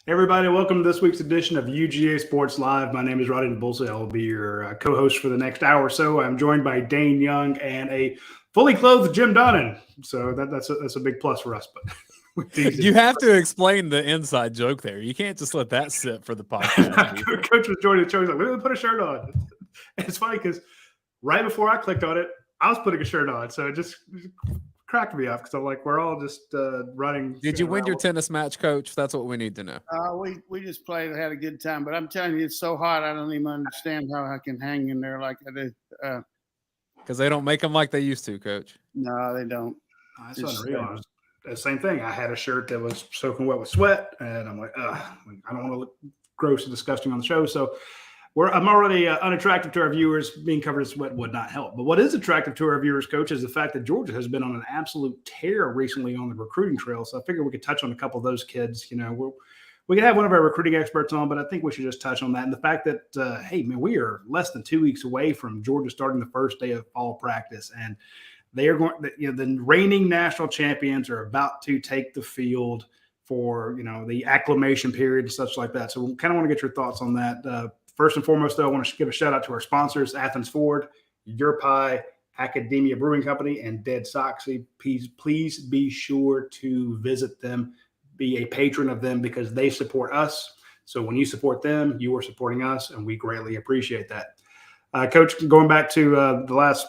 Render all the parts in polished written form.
Everybody, welcome to this week's edition of UGA Sports Live. My name is Radi Nabulsi. I will be your co-host for the next hour or so. I'm joined by Dayne Young and a fully clothed Jim Donnan. So that's a big plus for us. But you have to explain the inside joke there. You can't just let that sit for the podcast. Coach was joining the show. He's like, let me put a shirt on. And it's funny because right before I clicked on it, I was putting a shirt on. So it just cracked me up because I'm like, we're all just running. Did you win your tennis match, Coach? That's what we need to know. We just played and had a good time. But I'm telling you, it's so hot, I don't even understand how I can hang in there like I do. Because they don't make them like they used to, Coach. No, they don't. That's unreal. The same thing. I had a shirt that was soaking wet with sweat, and I'm like, I don't want to look gross and disgusting on the show. So I'm already unattractive to our viewers. Being covered in sweat would not help. But what is attractive to our viewers, Coach, is the fact that Georgia has been on an absolute tear recently on the recruiting trail. So I figured we could touch on a couple of those kids. You know, we could have one of our recruiting experts on, but I think we should just touch on that. And the fact that, hey, man, we are less than 2 weeks away from Georgia starting the first day of fall practice. And they are going, the reigning national champions are about to take the field for, the acclimation period and such like that. So we kind of want to get your thoughts on that. First and foremost, though, I want to give a shout out to our sponsors, Athens Ford, Your Pie, Academia Brewing Company, and Dead Soxy. Please be sure to visit them, be a patron of them because they support us. So when you support them, you are supporting us, and we greatly appreciate that. Coach, going back to the last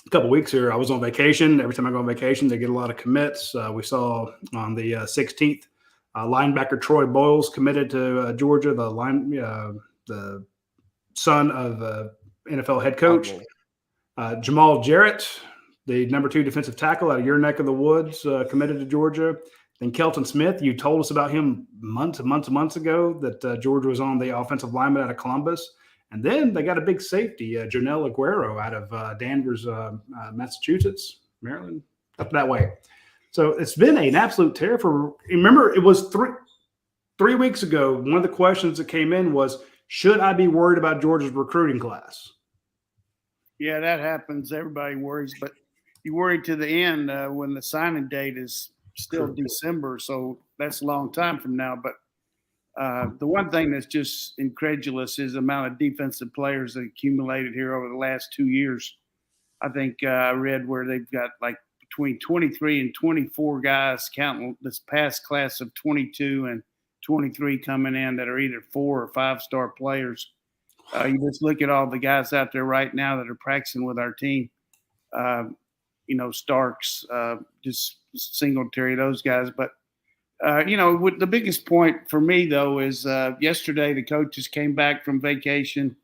couple weeks here, I was on vacation. Every time I go on vacation, they get a lot of commits. We saw on the 16th, linebacker Troy Boyles committed to Georgia, the son of NFL head coach. Jamal Jarrett, the number 2 defensive tackle out of your neck of the woods, committed to Georgia. Then Kelton Smith, you told us about him months ago that Georgia was on the offensive lineman out of Columbus. And then they got a big safety, Jonell Aguero out of Danvers, Massachusetts, Maryland, up that way. So it's been an absolute tear remember, it was three weeks ago, one of the questions that came in was, should I be worried about Georgia's recruiting class? Yeah, that happens. Everybody worries, but you worry to the end when the signing date is still December, so that's a long time from now. But the one thing that's just incredulous is the amount of defensive players that accumulated here over the last 2 years. I think I read where they've got like between 23 and 24 guys counting this past class of 22 and 23 coming in that are either 4 or 5-star players. You just look at all the guys out there right now that are practicing with our team. Starks, just Singletary, those guys. But, the biggest point for me, though, is yesterday the coaches came back from vacation.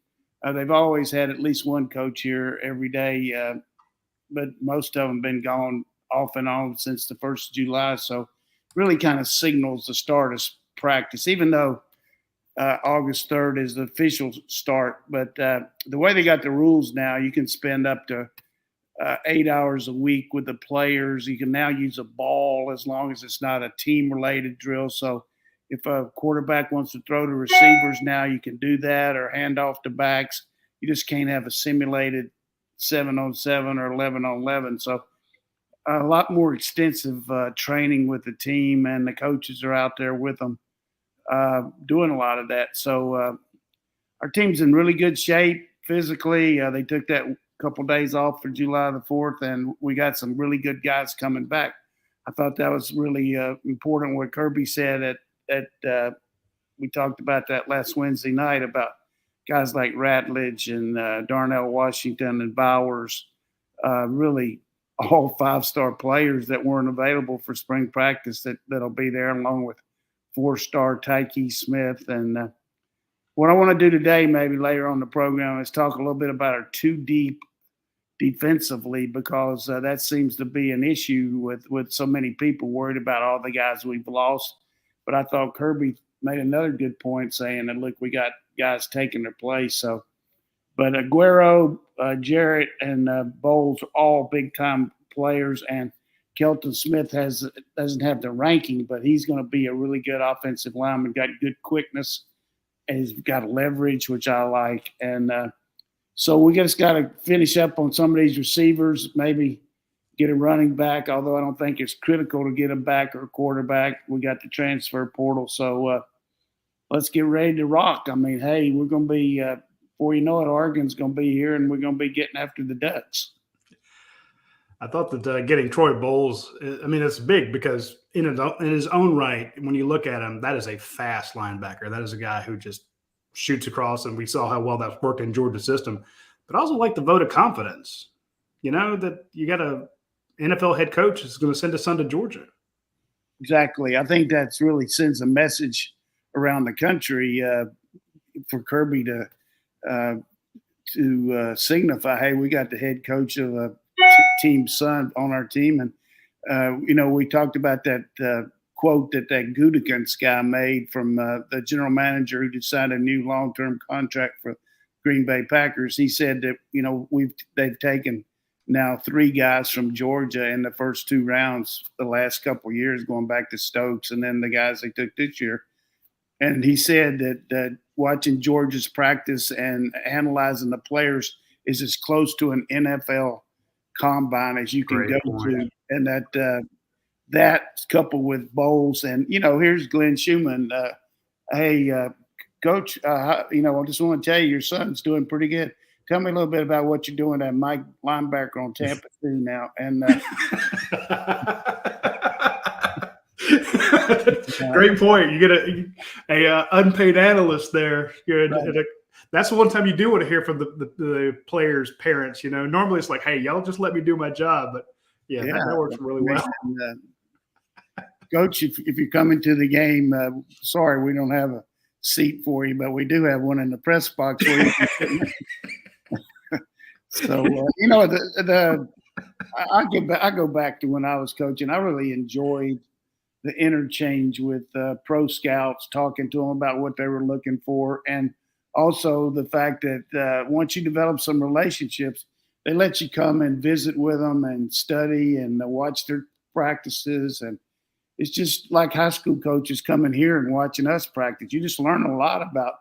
They've always had at least one coach here every day, but most of them been gone off and on since the 1st of July. So really kind of signals the start of practice, even though August 3rd is the official start. But the way they got the rules now, you can spend up to 8 hours a week with the players. You can now use a ball as long as it's not a team-related drill. So if a quarterback wants to throw to receivers now, you can do that, or hand off to backs. You just can't have a simulated 7-on-7 or 11-on-11. So a lot more extensive training with the team, and the coaches are out there with them doing a lot of that. So our team's in really good shape physically. They took that couple days off for July the 4th, and we got some really good guys coming back. I thought that was really important what Kirby said we talked about that last Wednesday night about guys like Ratledge and Darnell Washington and Bowers, really all 5-star players that weren't available for spring practice that'll be there, along with 4-star Tyke Smith. And what I want to do today, maybe later on the program, is talk a little bit about our 2 deep defensively, because that seems to be an issue with so many people worried about all the guys we've lost. But I thought Kirby made another good point saying that, look, we got guys taking their place. So, but Aguero, Jarrett, and Bowles are all big-time players. And Kelton Smith doesn't have the ranking, but he's going to be a really good offensive lineman. Got good quickness, and he's got leverage, which I like. And so we just got to finish up on some of these receivers, maybe get a running back, although I don't think it's critical to get a back or a quarterback. We got the transfer portal. So let's get ready to rock. I mean, hey, we're going to be before you know it, Oregon's going to be here, and we're going to be getting after the Ducks. I thought that getting Troy Bowles, I mean, it's big because in his own right, when you look at him, that is a fast linebacker. That is a guy who just shoots across, and we saw how well that worked in Georgia's system. But I also like the vote of confidence, that you got a NFL head coach is going to send his son to Georgia. Exactly. I think that's really sends a message around the country for Kirby to signify, hey, we got the head coach of a team's son on our team. And, we talked about that quote that Gutekunst guy made from the general manager who just signed a new long-term contract for Green Bay Packers. He said that, they've taken now 3 guys from Georgia in the first 2 rounds the last couple of years, going back to Stokes, and then the guys they took this year. And he said that watching Georgia's practice and analyzing the players is as close to an NFL combine as you can go to. And that coupled with Bowles and, here's Glenn Schumann. Hey, Coach, I just want to tell you your son's doing pretty good. Tell me a little bit about what you're doing at Mike linebacker on Tampa 2 now. And great point. You get a unpaid analyst there. That's the one time you do want to hear from the players' parents. Normally it's like, hey, y'all just let me do my job. But that works really well. And, Coach, if you're coming to the game, sorry we don't have a seat for you, but we do have one in the press box where you can So I go back to when I was coaching. I really enjoyed the interchange with pro scouts, talking to them about what they were looking for, and also the fact that once you develop some relationships, they let you come and visit with them and study and watch their practices. And it's just like high school coaches coming here and watching us practice. You just learn a lot about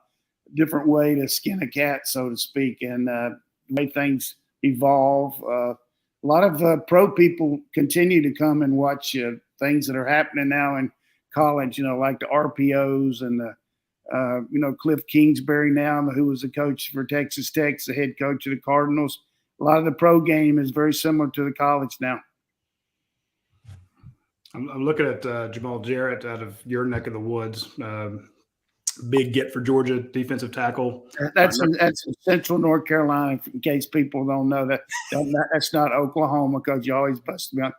a different way to skin a cat, so to speak, and the way things evolve. A lot of pro people continue to come and watch things that are happening now in college, like the RPOs and the Cliff Kingsbury now, who was the coach for Texas Tech, the head coach of the Cardinals. A lot of the pro game is very similar to the college now. I'm looking at Jamal Jarrett out of your neck of the woods. Big get for Georgia, defensive tackle. That's in Central North Carolina, in case people don't know that. That's not Oklahoma, because you always bust me out.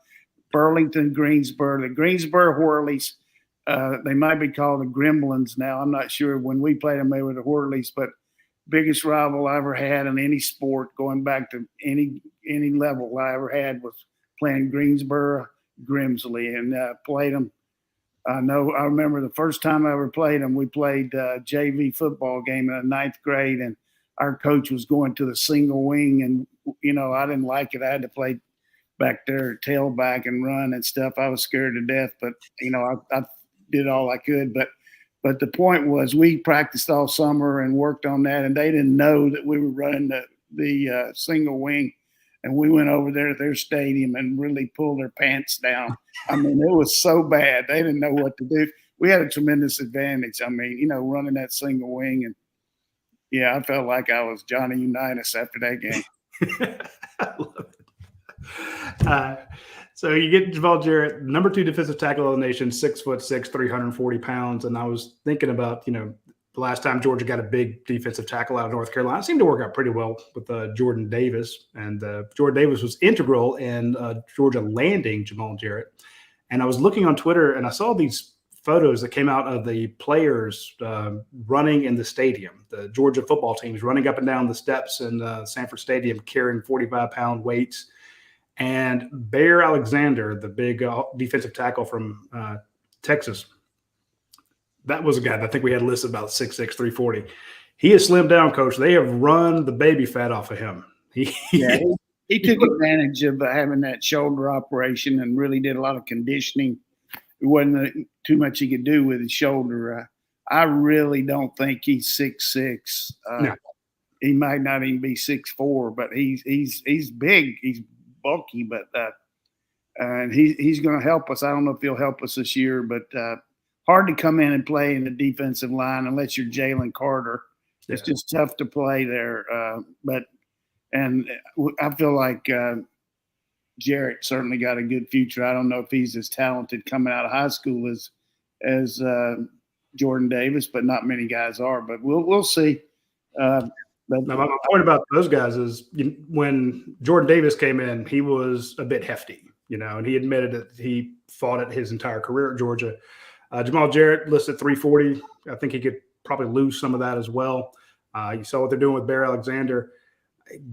Burlington, Greensboro. The Greensboro Whirlies, they might be called the Gremlins now. I'm not sure. When we played them, they were the Whirlies, but biggest rival I ever had in any sport, going back to any level I ever had, was playing Greensboro Grimsley, and played them. I remember the first time I ever played them, we played a JV football game in the 9th grade, and our coach was going to the single wing, and, I didn't like it. I had to play back there, tailback and run and stuff. I was scared to death, but, I did all I could. But the point was, we practiced all summer and worked on that, and they didn't know that we were running the single wing. And we went over there at their stadium and really pulled their pants down. I mean, it was so bad. They didn't know what to do. We had a tremendous advantage. I mean, running that single wing. And, I felt like I was Johnny Unitas after that game. I love it. So you get Jamal Jarrett, number 2 defensive tackle of the nation, 6'6", 340 pounds. And I was thinking about, the last time Georgia got a big defensive tackle out of North Carolina, it seemed to work out pretty well with Jordan Davis. And Jordan Davis was integral in Georgia landing Jamal Jarrett. And I was looking on Twitter, and I saw these photos that came out of the players running in the stadium, the Georgia football teams running up and down the steps in Sanford Stadium carrying 45-pound weights. And Bear Alexander, the big defensive tackle from Texas, that was a guy that I think we had listed about 6'6", 340. He has slimmed down, Coach. They have run the baby fat off of him. he took advantage of having that shoulder operation and really did a lot of conditioning. It wasn't too much he could do with his shoulder. I really don't think he's 6'6". No. He might not even be 6'4", but he's big. He's bulky, but and he's going to help us. I don't know if he'll help us this year, but hard to come in and play in the defensive line unless you're Jalen Carter. It's just tough to play there. And I feel like Jarrett certainly got a good future. I don't know if he's as talented coming out of high school as Jordan Davis, but not many guys are. But we'll see. Now, my point about those guys is when Jordan Davis came in, he was a bit hefty, and he admitted that he fought it his entire career at Georgia. Jamal Jarrett listed 340. I think he could probably lose some of that as well. You saw what they're doing with Bear Alexander.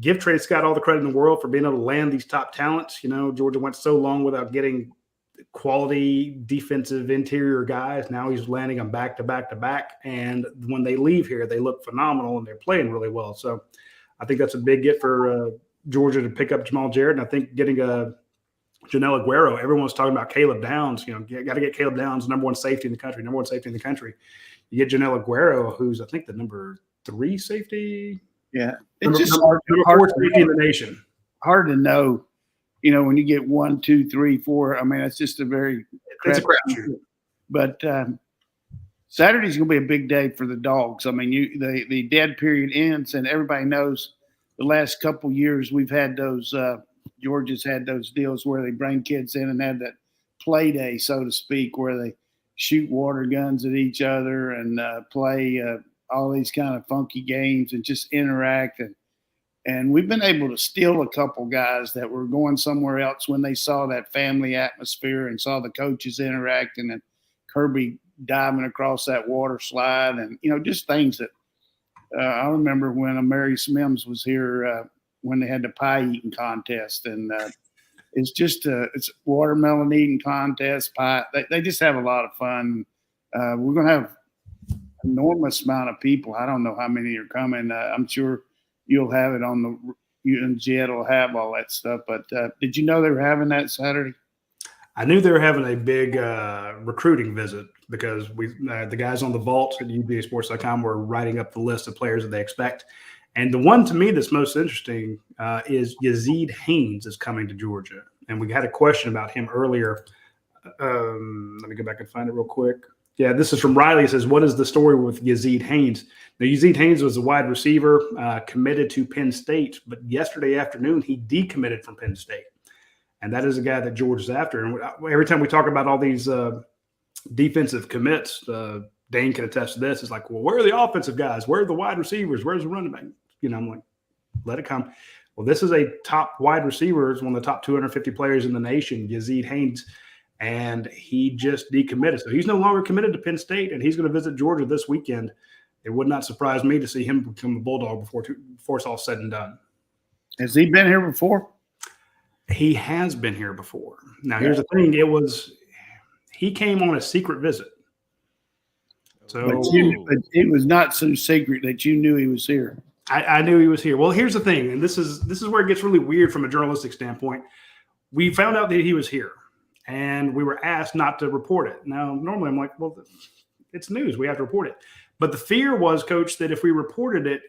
Give Trey Scott all the credit in the world for being able to land these top talents. Georgia went so long without getting quality defensive interior guys. Now he's landing them back to back to back. And when they leave here, they look phenomenal and they're playing really well. So I think that's a big get for Georgia to pick up Jamal Jarrett. And I think getting Janelle Aguero, everyone's talking about Caleb Downs. Got to get Caleb Downs, number one safety in the country. You get Janelle Aguero, who's I think the number 3 safety. Yeah, it's just hard safety in the nation. Hard to know, when you get 1, 2, 3, 4. I mean, it's just a crapshoot. But Saturday's going to be a big day for the Dogs. I mean, the dead period ends, and everybody knows the last couple years we've had those. Georgia's had those deals where they bring kids in and have that play day, so to speak, where they shoot water guns at each other and play all these kind of funky games and just interact. And we've been able to steal a couple guys that were going somewhere else when they saw that family atmosphere and saw the coaches interacting and Kirby diving across that water slide and, just things that I remember when Mary Smims was here when they had the pie eating contest. And it's just it's watermelon eating contest, pie. They just have a lot of fun. We're going to have enormous amount of people. I don't know how many are coming. I'm sure you'll have it on you and Jed will have all that stuff. But did you know they were having that Saturday? I knew they were having a big recruiting visit because the guys on the vault at UGASports.com were writing up the list of players that they expect. And the one to me that's most interesting is Yazeed Haynes is coming to Georgia. And we had a question about him earlier. Let me go back and find it real quick. Yeah, this is from Riley. It says, what is the story with Yazeed Haynes? Now, Yazeed Haynes was a wide receiver committed to Penn State, but yesterday afternoon he decommitted from Penn State. And that is a guy that Georgia's after. And every time we talk about all these defensive commits, Dayne can attest to this. It's like, well, where are the offensive guys? Where are the wide receivers? Where's the running back? I'm like, let it come. Well, this is a top wide receiver. It's one of the top 250 players in the nation, Yazeed Haynes. And he just decommitted. So he's no longer committed to Penn State, and he's going to visit Georgia this weekend. It would not surprise me to see him become a Bulldog before it's all said and done. Has he been here before? He has been here before. Now, here's the thing. He came on a secret visit. So but it was not so secret that you knew he was here. I knew he was here. Well, here's the thing, and this is where it gets really weird from a journalistic standpoint. We found out that he was here. And we were asked not to report it. Now, normally I'm like, well, it's news. We have to report it. But the fear was, Coach, that if we reported it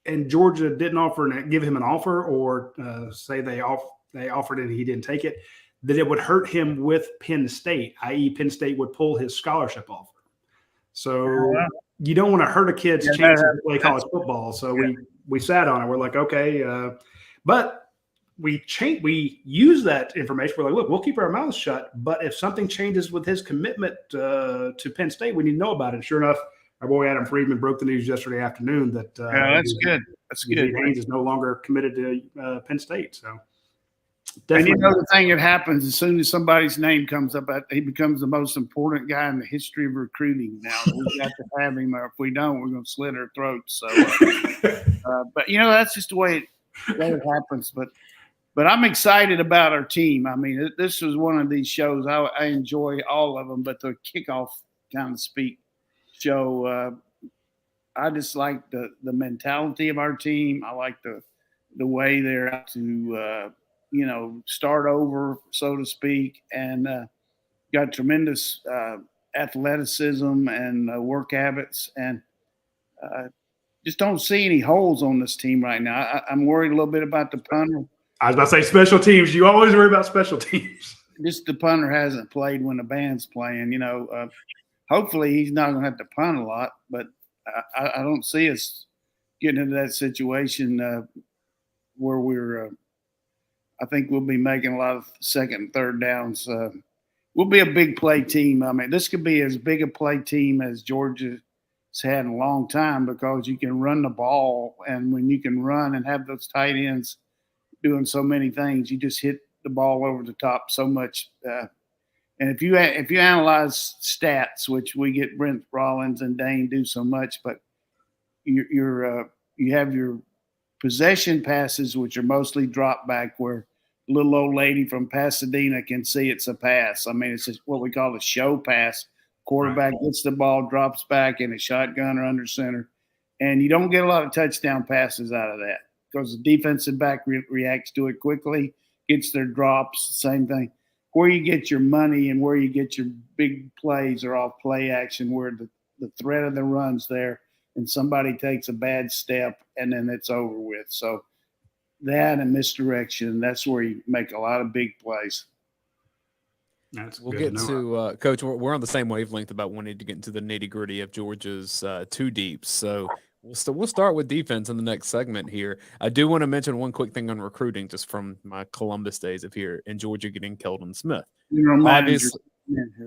and Georgia didn't give him an offer or say they offered it and he didn't take it, that it would hurt him with Penn State, i.e. Penn State would pull his scholarship offer. So you don't want to hurt a kid's chance to play college football. So we sat on it. We're like, okay. But we use that information. We're like, look, we'll keep our mouths shut. But if something changes with his commitment to Penn State, we need to know about it. Sure enough, our boy Adam Friedman broke the news yesterday afternoon that that's good. That's good. Haynes is no longer committed to Penn Sate. So, definitely. And the thing that happens as soon as somebody's name comes up, he becomes the most important guy in the history of recruiting. Now we got to have him, or if we don't, we're going to slit our throats. So, but that's just the way it happens. But I'm excited about our team. I mean, this was one of these shows. I enjoy all of them, but the kickoff kind of speak show, I just like the mentality of our team. I like the the way they're out to, start over, so to speak, and got tremendous athleticism and work habits, and just don't see any holes on this team right now. I'm worried a little bit about the punter. I was about to say special teams. You always worry about special teams. Just the punter hasn't played when the band's playing. Hopefully he's not going to have to punt a lot, but I don't see us getting into that situation where we're. I think we'll be making a lot of second and third downs. We'll be a big play team. I mean, this could be as big a play team as Georgia's had in a long time because you can run the ball, and when you can run and have those tight ends doing so many things, you just hit the ball over the top so much. And if you analyze stats, which we get Brent Rollins and Dayne do so much, but you have your possession passes, which are mostly drop back, where the little old lady from Pasadena can see it's a pass. I mean, it's just what we call a show pass. Quarterback gets the ball, drops back in a shotgun or under center, and you don't get a lot of touchdown passes out of that because the defensive back reacts to it quickly, gets their drops, same thing. Where you get your money and where you get your big plays are off play action, where the threat of the run's there and somebody takes a bad step and then it's over with. So that and misdirection, that's where you make a lot of big plays. We'll get to Coach. We're on the same wavelength about wanting to get into the nitty gritty of Georgia's two deeps. So we'll start with defense in the next segment here. I do want to mention one quick thing on recruiting, just from my Columbus days of here in Georgia, getting Keldon Smith.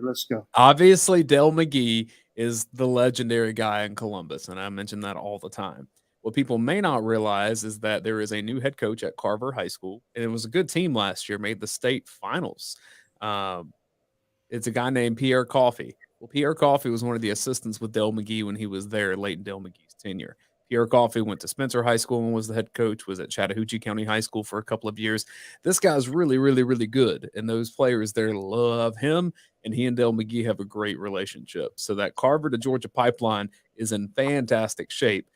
Let's go. Obviously, Dell McGee is the legendary guy in Columbus, and I mention that all the time. What people may not realize is that there is a new head coach at Carver High School, and it was a good team last year, made the state finals. It's a guy named Pierre Coffey. Well, Pierre Coffey was one of the assistants with Dell McGee when he was there late in Dell McGee's tenure. Pierre Coffey went to Spencer High School and was the head coach, was at Chattahoochee County High School for a couple of years. This guy's really, really, really good, and those players there love him, and he and Dell McGee have a great relationship. So that Carver to Georgia pipeline is in fantastic shape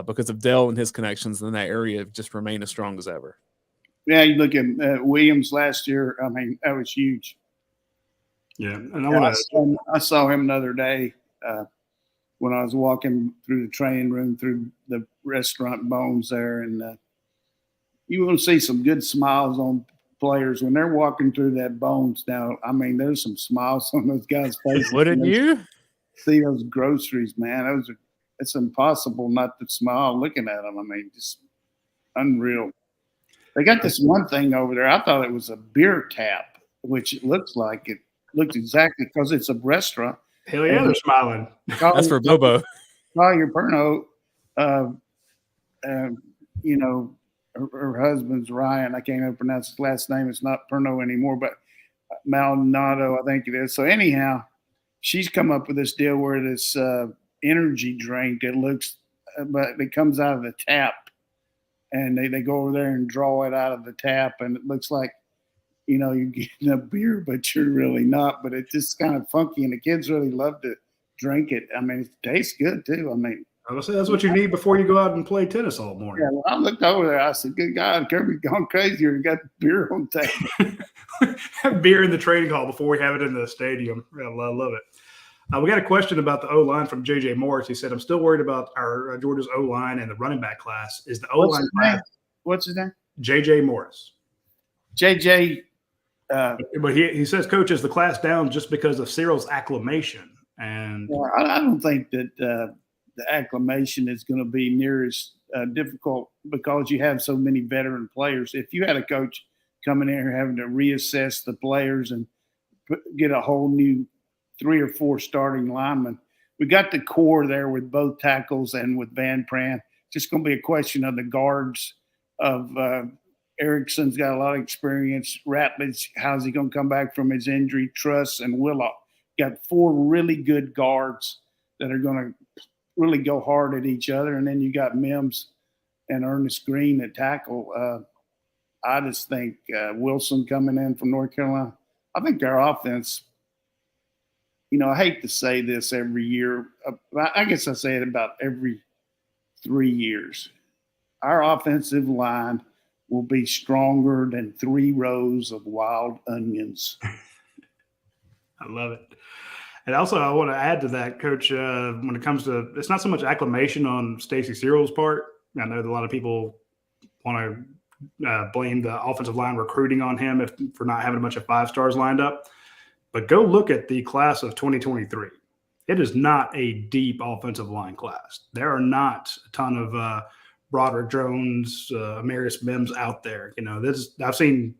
because of Dell and his connections in that area have just remained as strong as ever. Yeah, you look at Williams last year. I mean, that was huge. Yeah, and I saw him the other day when I was walking through the training room through the restaurant Bones there, and you will see some good smiles on players when they're walking through that Bones. Now, I mean, there's some smiles on those guys' faces. Wouldn't you see those groceries, man? It's impossible not to smile looking at them. I mean, just unreal. They got this one thing over there. I thought it was a beer tap, which it looks like it. Looked exactly because it's a restaurant. Hell yeah, they're smiling. That's for Bobo. Your Perno, her husband's Ryan. I can't even pronounce his last name. It's not Perno anymore, but Maldonado, I think it is. So anyhow, she's come up with this deal where this energy drink, but it comes out of the tap, and they go over there and draw it out of the tap, and it looks like, you're getting a beer, but you're really not. But it's just kind of funky, and the kids really love to drink it. I mean, it tastes good too. I mean, I would say that's what you need before you go out and play tennis all morning. Yeah, well, I looked over there. I said, "Good God, Kirby's gone crazy. You got beer on tap." Have beer in the training hall before we have it in the stadium. I love it. We got a question about the O-line from JJ Morris. He said, "I'm still worried about our Georgia's O-line and the running back class. Is the O-line class?" What's his name? JJ Morris. JJ. But he says, Coach, is the class down just because of Cyril's acclimation? And I don't think that the acclimation is going to be near as difficult because you have so many veteran players. If you had a coach coming in here having to reassess the players and get a whole new 3 or 4 starting linemen, we got the core there with both tackles and with Van Pran. It's just going to be a question of the guards of Erickson's got a lot of experience. Ratledge, how's he going to come back from his injury? Truss and Willock. Got 4 really good guards that are going to really go hard at each other. And then you got Mims and Ernest Green at tackle. I just think Wilson coming in from North Carolina. I think our offense, I hate to say this every year. I guess I say it about every 3 years. Our offensive line will be stronger than 3 rows of wild onions. I love it. And also, I want to add to that, Coach, when it comes to, it's not so much acclamation on Stacey Searles' part. I know that a lot of people want to blame the offensive line recruiting on him for not having a bunch of 5-stars lined up. But go look at the class of 2023. It is not a deep offensive line class. There are not a ton of Broderick Jones, Amarius Mims out there. I've seen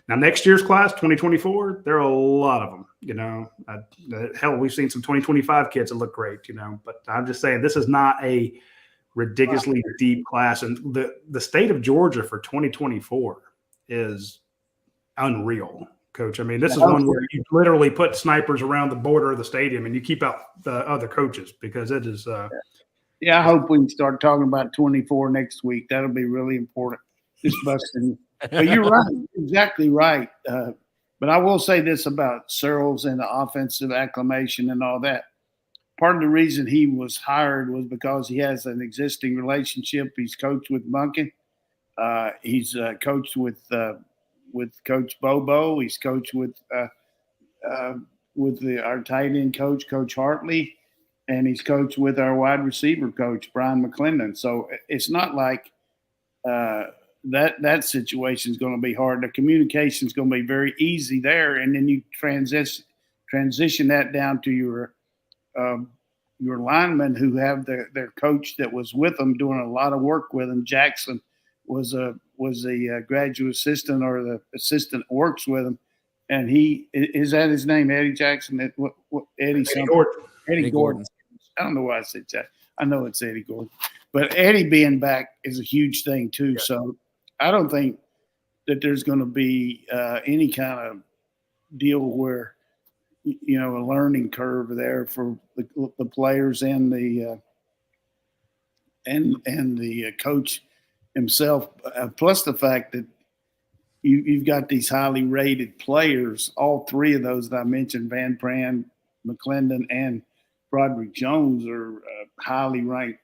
now next year's class, 2024, there are a lot of them. Hell, we've seen some 2025 kids that look great. But I'm just saying this is not a ridiculously deep class, and the state of Georgia for 2024 is unreal. Coach, I mean, this is one where you literally put snipers around the border of the stadium and you keep out the other coaches because it is. I hope we can start talking about 24 next week. That'll be really important. Just busting. But you're right, exactly right. But I will say this about Searles and the offensive acclamation and all that. Part of the reason he was hired was because he has an existing relationship. He's coached with Munkin. He's coached with Coach Bobo. He's coached with our tight end coach, Coach Hartley, and he's coached with our wide receiver coach, Brian McClendon. So it's not like that situation is going to be hard. The communication is going to be very easy there, and then you transition that down to your linemen who have their coach that was with them doing a lot of work with them. Jackson was the graduate assistant or the assistant that works with him, and he is that his name, Eddie Jackson? Eddie Gordon. Eddie Gordon. I don't know why I said Jack. I know it's Eddie Gordon, but Eddie being back is a huge thing too. Yeah. So I don't think that there's going to be any kind of deal where a learning curve there for the players and the coach himself, plus the fact that you've got these highly rated players. All 3 of those that I mentioned, Van Pran, McClendon, and Broderick Jones, are highly ranked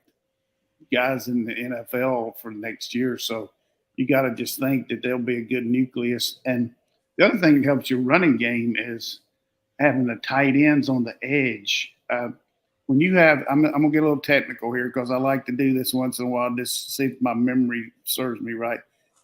guys in the NFL for next year. So you got to just think that there'll be a good nucleus. And the other thing that helps your running game is having the tight ends on the edge. When you have, I'm going to get a little technical here because I like to do this once in a while just to see if my memory serves me right.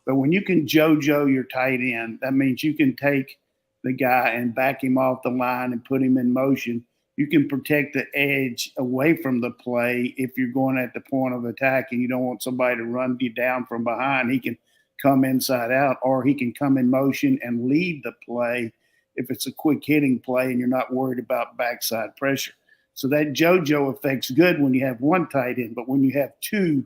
But when you can JoJo your tight end, that means you can take the guy and back him off the line and put him in motion. You can protect the edge away from the play if you're going at the point of attack and you don't want somebody to run you down from behind. He can come inside out, or he can come in motion and lead the play if it's a quick hitting play and you're not worried about backside pressure. So that JoJo effect's good when you have one tight end, but when you have 2,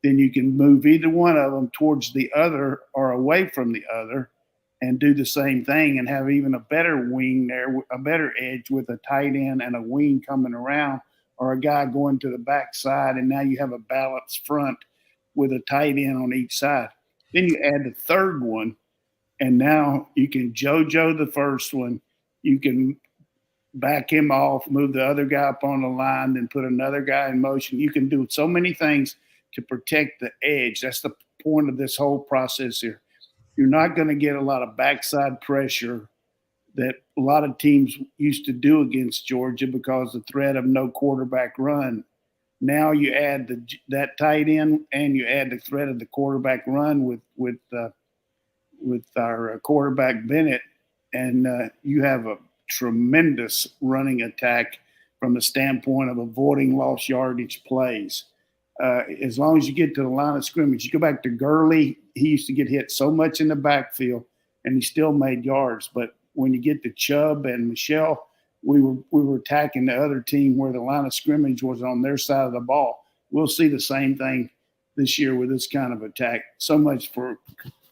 then you can move either one of them towards the other or away from the other and do the same thing and have even a better wing there, a better edge with a tight end and a wing coming around, or a guy going to the backside, and now you have a balanced front with a tight end on each side. Then you add the third one, and now you can JoJo the first one. You can back him off, move the other guy up on the line, then put another guy in motion. You can do so many things to protect the edge. That's the point of this whole process here. You're not going to get a lot of backside pressure that a lot of teams used to do against Georgia because of the threat of no quarterback run. Now you add that tight end and you add the threat of the quarterback run with our quarterback Bennett, and you have a tremendous running attack from the standpoint of avoiding lost yardage plays. As long as you get to the line of scrimmage, you go back to Gurley, he used to get hit so much in the backfield and he still made yards. But when you get to Chubb and Michelle, we were attacking the other team where the line of scrimmage was on their side of the ball. We'll see the same thing this year with this kind of attack. So much for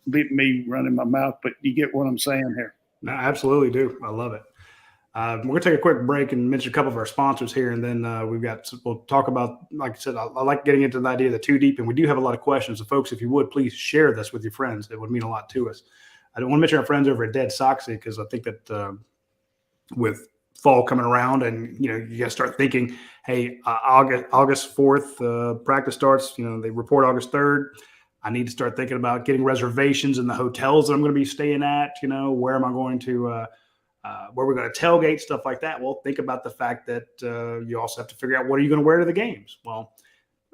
me running my mouth, but you get what I'm saying here. No, I absolutely do. I love it. We're going to take a quick break and mention a couple of our sponsors here, and then we'll talk about, like I said, I like getting into the idea of the too deep, and we do have a lot of questions. So, folks, if you would, please share this with your friends. It would mean a lot to us. I don't want to mention our friends over at Dead Soxy because I think that with fall coming around and, you got to start thinking, hey, August 4th, practice starts, they report August 3rd. I need to start thinking about getting reservations in the hotels that I'm going to be staying at. Where am I going to, where we're going to tailgate, stuff like that. Well, think about the fact that you also have to figure out what are you going to wear to the games. Well,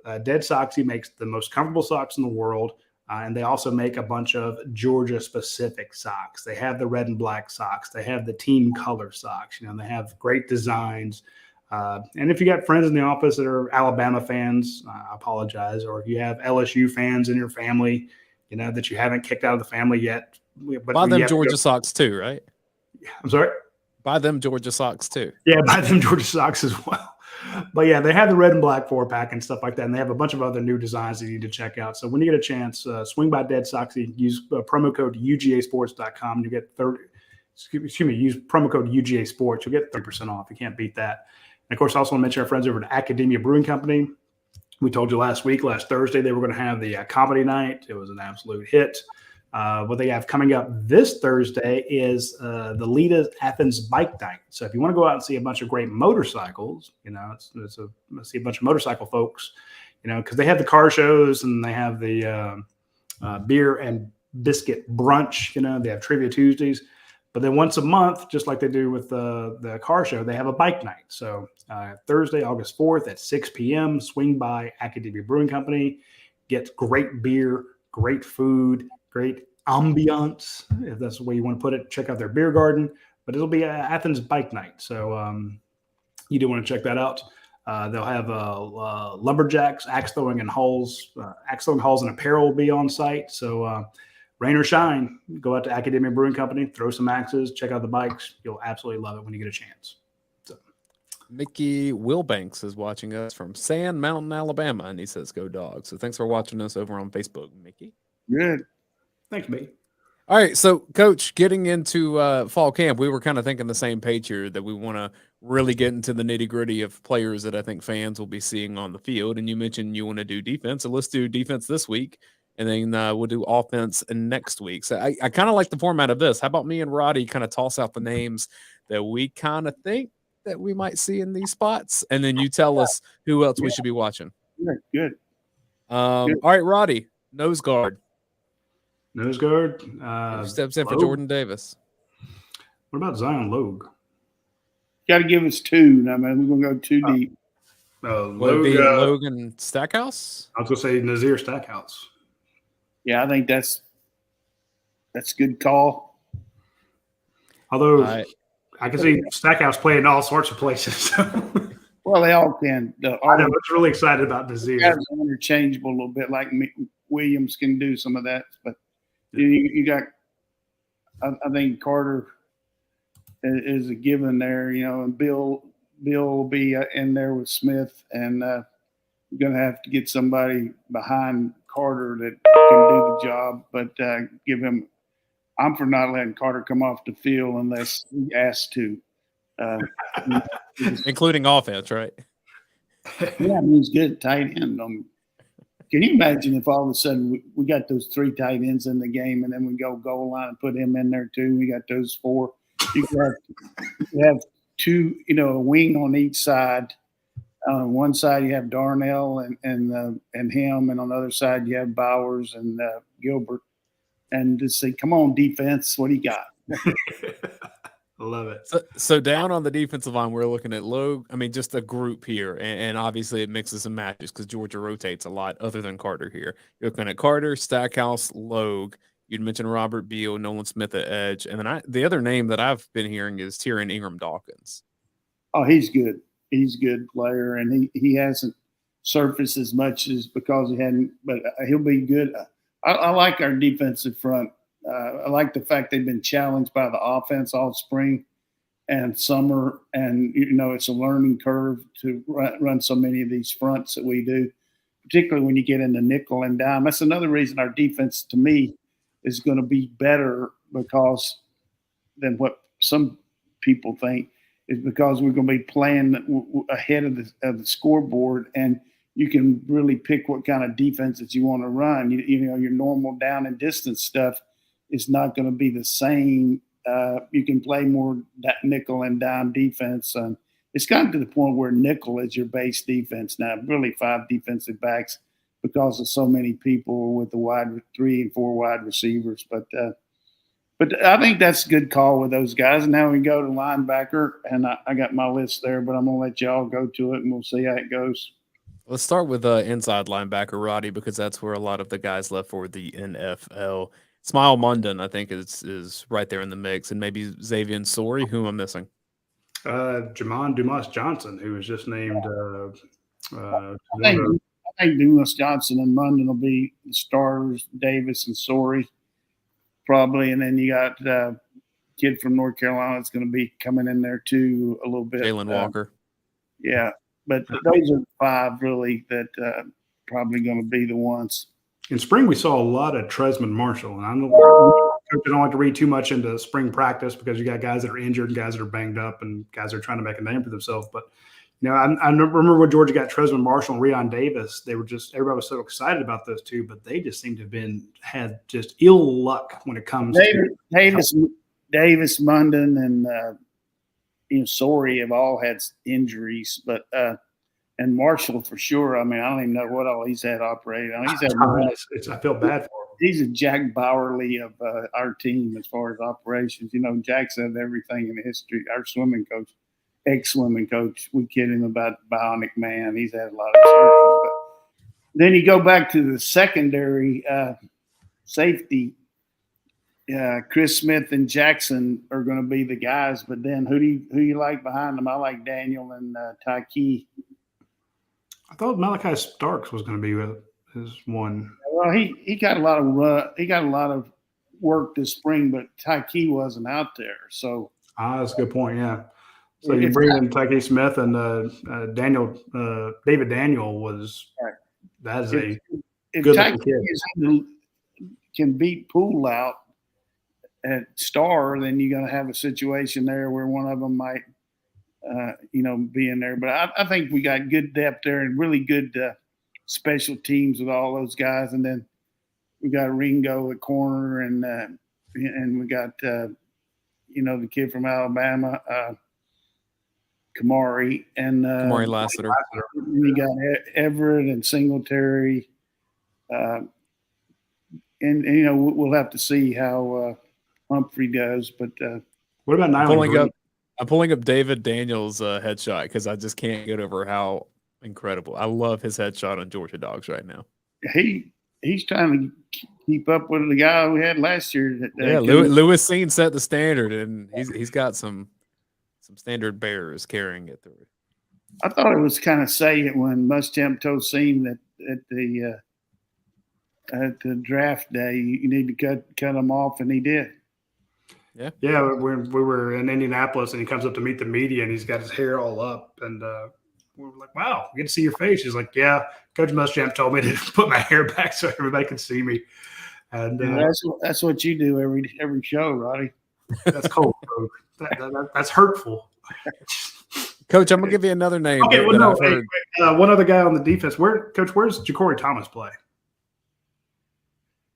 Dead Soxy makes the most comfortable socks in the world. And they also make a bunch of Georgia-specific socks. They have the red and black socks. They have the team color socks. They have great designs. And if you got friends in the office that are Alabama fans, I apologize. Or if you have LSU fans in your family, that you haven't kicked out of the family yet. But buy them Georgia socks too, right? I'm sorry? Buy them Georgia socks too. Yeah, buy them Georgia socks as well. But yeah, they have the red and black 4-pack and stuff like that. And they have a bunch of other new designs that you need to check out. So when you get a chance, swing by Dead Soxy, use promo code UGAsports.com. You get use promo code UGAsports. You'll get 30% off. You can't beat that. And of course, I also want to mention our friends over at Academia Brewing Company. We told you last Thursday, they were going to have the comedy night. It was an absolute hit. What they have coming up this Thursday is the Lita Athens Bike Night. So if you want to go out and see a bunch of great motorcycles, see a bunch of motorcycle folks, because they have the car shows and they have the beer and biscuit brunch. They have Trivia Tuesdays. But then once a month, just like they do with the car show, they have a bike night. So Thursday, August 4th at 6 p.m., swing by Academia Brewing Company, get great beer, great food, great ambiance, if that's the way you want to put it. Check out their beer garden, but it'll be Athens Bike Night. So you do want to check that out. They'll have lumberjacks, axe throwing halls and apparel will be on site. So rain or shine, go out to Academia Brewing Company, throw some axes, check out the bikes. You'll absolutely love it when you get a chance. So. Mickey Wilbanks is watching us from Sand Mountain, Alabama, and he says, "Go Dogs." So thanks for watching us over on Facebook, Mickey. Good. Thanks, Mickey. All right, so Coach, getting into fall camp, we were kind of thinking the same page here that we want to really get into the nitty-gritty of players that I think fans will be seeing on the field. And you mentioned you want to do defense, so let's do defense this week, and then we'll do offense next week. So I kind of like the format of this. How about me and Radi kind of toss out the names that we kind of think that we might see in these spots, and then you tell us who else we should be watching. Good. All right, Radi, nose guard. Nose guard. Steps in for Logue. Jordan Davis. What about Zion Logue? Got to give us two. I mean, we're going to go too deep. Logue and Stackhouse? I was going to say Nazir Stackhouse. Yeah, I think that's a good call. Although I can see Stackhouse playing in all sorts of places. Well, they all can. I know. I was really excited about Nazir. Guys are interchangeable a little bit, like Williams can do some of that. But you got, I think Carter is a given there, and Bill will be in there with Smith, and you're going to have to get somebody behind Carter that can do the job. But give him. I'm for not letting Carter come off the field unless he asks to. Including offense, right? Yeah, I mean, he's good at tight end. Can you imagine if all of a sudden we got those 3 tight ends in the game, and then we go goal line and put him in there too? We got those 4. You have 2, a wing on each side. On one side you have Darnell and him, and on the other side you have Bowers and Gilbert. And just say, "Come on, defense, what do you got?" I love it. So down on the defensive line, we're looking at Logue. I mean, just a group here, and obviously it mixes and matches because Georgia rotates a lot other than Carter here. You're looking at Carter, Stackhouse, Logue. You'd mentioned Robert Beal, Nolan Smith at edge, and then the other name that I've been hearing is Tyrion Ingram Dawkins. Oh, he's good. He's a good player, and he hasn't surfaced as much as because he hadn't, but he'll be good. I like our defensive front. I like the fact they've been challenged by the offense all spring and summer, and it's a learning curve to run so many of these fronts that we do, particularly when you get into nickel and dime. That's another reason our defense, to me, is going to be better than what some people think, is because we're going to be playing ahead of the scoreboard, and you can really pick what kind of defense that you want to run. Your normal down and distance stuff is not going to be the same. You can play more nickel and dime defense. It's gotten to the point where nickel is your base defense now. Really 5 defensive backs because of so many people with the wide 3 and 4 wide receivers. But I think that's a good call with those guys. Now we go to linebacker, and I got my list there, but I'm going to let y'all go to it, and we'll see how it goes. Let's start with inside linebacker, Roddy, because that's where a lot of the guys left for the NFL. Smile Munden, I think, is right there in the mix, and maybe Xavier Sori. Who am I missing? Jamon Dumas Johnson, who was just named. I think Dumas Johnson and Munden will be the starters. Davis and Sori probably, and then you got kid from North Carolina that's going to be coming in there too a little bit. Jalen Walker. Yeah, but those are 5 really that probably going to be the ones. In spring, we saw a lot of Tresman Marshall, and I know coaches don't like to read too much into spring practice because you got guys that are injured and guys that are banged up and guys that are trying to make a name for themselves. But I remember when Georgia got Tresman Marshall and Ryan Davis, everybody was so excited about those two, but they just seem to have had just ill luck when it comes to Davis, Munden, and Sori have all had injuries, but and Marshall for sure. I mean, I don't even know what all he's had operated on. I feel bad for him. He's a Jack Bowerly of our team as far as operations. Jack's had everything in history. Our swimming coach, ex-swimming coach, we kid him about Bionic Man. He's had a lot of surgeries. But then you go back to the secondary safety. Chris Smith and Jackson are going to be the guys, but then who you like behind them? I like Daniel and Tyke. I thought Malachi Starks was going to be his one. Well, he got a lot of work this spring, but Tyke wasn't out there. So that's a good point. Yeah. So you bring in Tyke Smith and David Daniel was right. That's a good Tyke can beat Poole out at star, then you're going to have a situation there where one of them might, be in there. But I think we got good depth there and really good special teams with all those guys. And then we got Ringo at corner, and we got the kid from Alabama, Kamari, and Kamari Lassiter. And you got Everett and Singletary, and we'll have to see how Humphrey does. But what about Nyland? I'm pulling up David Daniels' headshot because I just can't get over how incredible. I love his headshot on Georgia Dogs right now. He's trying to keep up with the guy we had last year. Lewis Seen set the standard, and he's got some standard bearers carrying it through. I thought it was kind of saying when Muschamp told Seen that at the draft day you need to cut him off, and he did. Yeah. When we were in Indianapolis, and he comes up to meet the media, and he's got his hair all up, and we were like, "Wow, we get to see your face." He's like, "Yeah, Coach Muschamp told me to put my hair back so everybody can see me." And that's what you do every show, Roddy. That's cold, bro. That's hurtful. Coach, I'm gonna give you another name. Okay, one other guy on the defense. Where's Ja'Cory Thomas play?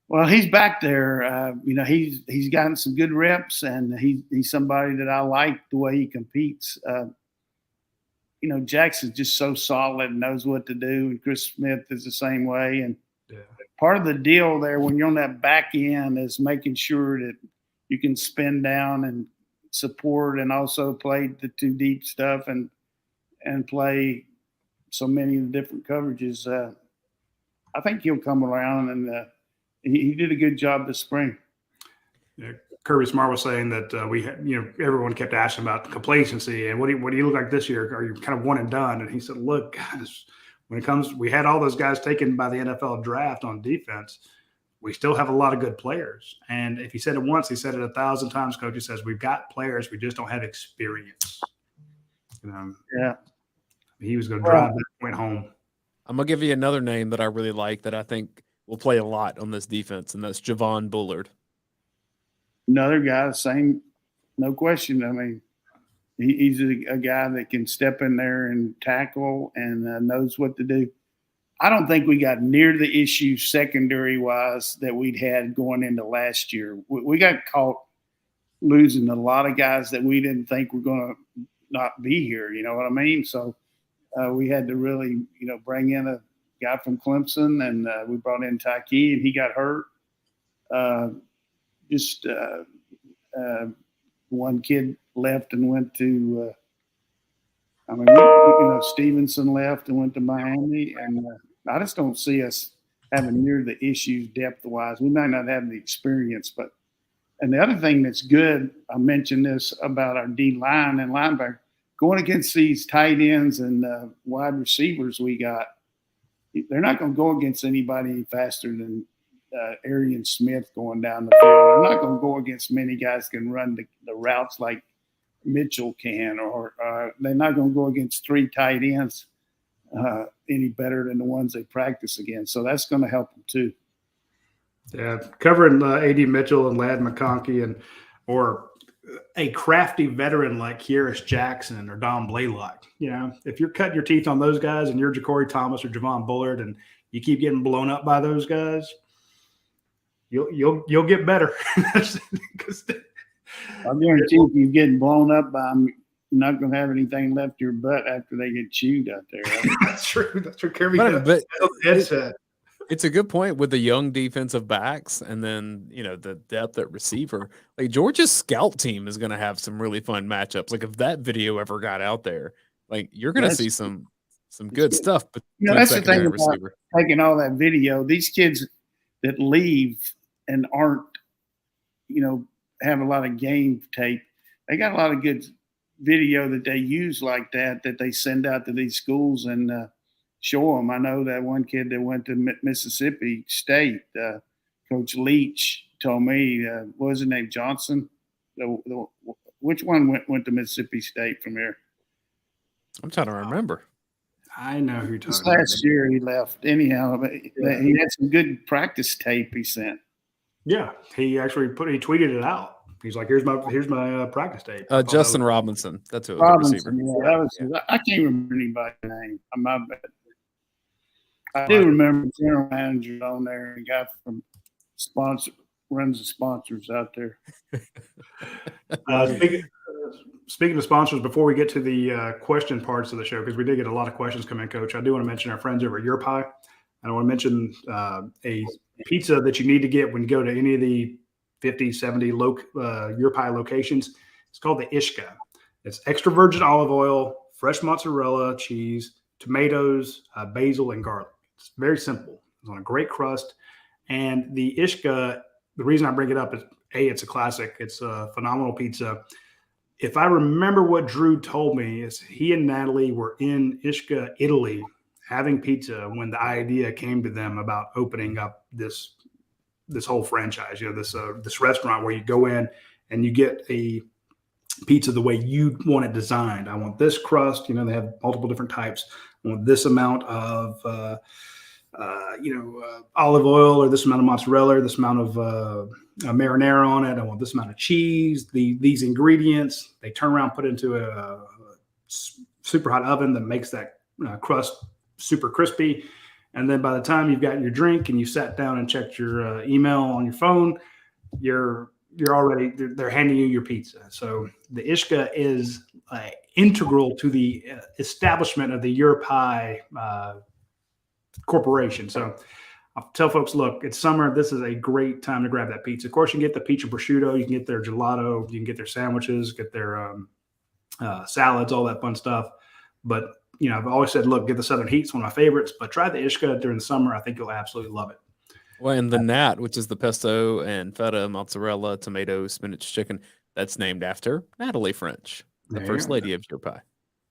Well, he's back there. He's gotten some good reps, and he's somebody that I like the way he competes. Jackson's just so solid and knows what to do, and Chris Smith is the same way. And part of the deal there when you're on that back end is making sure that you can spin down and support, and also play the 2 deep stuff and play so many of the different coverages. I think he'll come around, and he did a good job this spring. Yeah, Kirby Smart was saying that everyone kept asking about complacency and what do you look like this year? Are you kind of one and done? And he said, "Look, guys, we had all those guys taken by the NFL draft on defense. We still have a lot of good players. And if he said it once, he said it 1,000 times. Coach, he says we've got players, we just don't have experience." Yeah, he was going to drive that point home. I'm gonna give you another name that I really like that I think will play a lot on this defense, and that's Javon Bullard. Another guy, same, no question. I mean, he's a guy that can step in there and tackle and knows what to do. I don't think we got near the issue secondary-wise that we'd had going into last year. We got caught losing a lot of guys that we didn't think were going to not be here, you know what I mean? So we had to really, bring in guy from Clemson, and we brought in Tyke, and he got hurt. One kid left and went to Stevenson left and went to Miami, and I just don't see us having near the issues depth-wise. We might not have the experience, but and the other thing that's good, I mentioned this about our D line and linebacker, going against these tight ends and wide receivers we got, they're not going to go against anybody any faster than Arian Smith going down the field. They're not going to go against many guys that can run the routes like Mitchell can, or they're not going to go against 3 tight ends any better than the ones they practice against. So that's going to help them too. Yeah, covering A.D. Mitchell and Ladd McConkey or a crafty veteran like Kieris Jackson or Don Blaylock. You know, if you're cutting your teeth on those guys and you're Ja'Cory Thomas or Javon Bullard and you keep getting blown up by those guys, you'll get better. I guarantee if you're getting blown up by them, you're not going to have anything left your butt after they get chewed out there. Right? That's true. That's true. Kirby, it's a good point with the young defensive backs, and then the depth at receiver. Like Georgia's scout team is going to have some really fun matchups. Like if that video ever got out there, like you're going to see some good stuff. But that's the thing about taking all that video. These kids that leave and aren't, have a lot of game tape. They got a lot of good video that they use like that they send out to these schools and show them. I know that one kid that went to Mississippi State, Coach Leach told me, what was his name, Johnson? Which one went to Mississippi State from here? I'm trying to remember. I know who you're talking about. Last year he left. Anyhow, he had some good practice tape he sent. Yeah, he actually tweeted it out. He's like, here's my practice tape. Justin Robinson. That's who. Robinson. Yeah. I can't remember anybody's name. I'm not bad. I do remember the general manager on there, a guy from runs the sponsors out there. Speaking of sponsors, before we get to the question parts of the show, because we did get a lot of questions come in, Coach, I do want to mention our friends over at Your Pie. And I want to mention a pizza that you need to get when you go to any of the 50, 70 Your Pie locations. It's called the Ishka. It's extra virgin olive oil, fresh mozzarella, cheese, tomatoes, basil, and garlic. It's very simple. It's on a great crust. And the Ishka, the reason I bring it up is, A, it's a classic. It's a phenomenal pizza. If I remember what Drew told me, is he and Natalie were in Ishka, Italy, having pizza when the idea came to them about opening up this whole franchise, this restaurant where you go in and you get a pizza the way you want it designed. I want this crust, they have multiple different types. I want this amount of, olive oil, or this amount of mozzarella, or this amount of marinara on it. I want this amount of cheese, these ingredients. They turn around, put it into a super hot oven that makes that crust super crispy. And then by the time you've got your drink and you sat down and checked your email on your phone, you're already, they're handing you your pizza. So the Ishka is integral to the establishment of the Your Pie corporation. So I'll tell folks, look, it's summer. This is a great time to grab that pizza. Of course, you can get the pizza prosciutto, you can get their gelato, you can get their sandwiches, get their salads, all that fun stuff. But I've always said, look, get the Southern Heat. It's one of my favorites, but try the Ishka during the summer. I think you'll absolutely love it. Well, and the Nat, which is the pesto and feta, mozzarella, tomato, spinach, chicken, that's named after Natalie French, the first lady of Your Pie.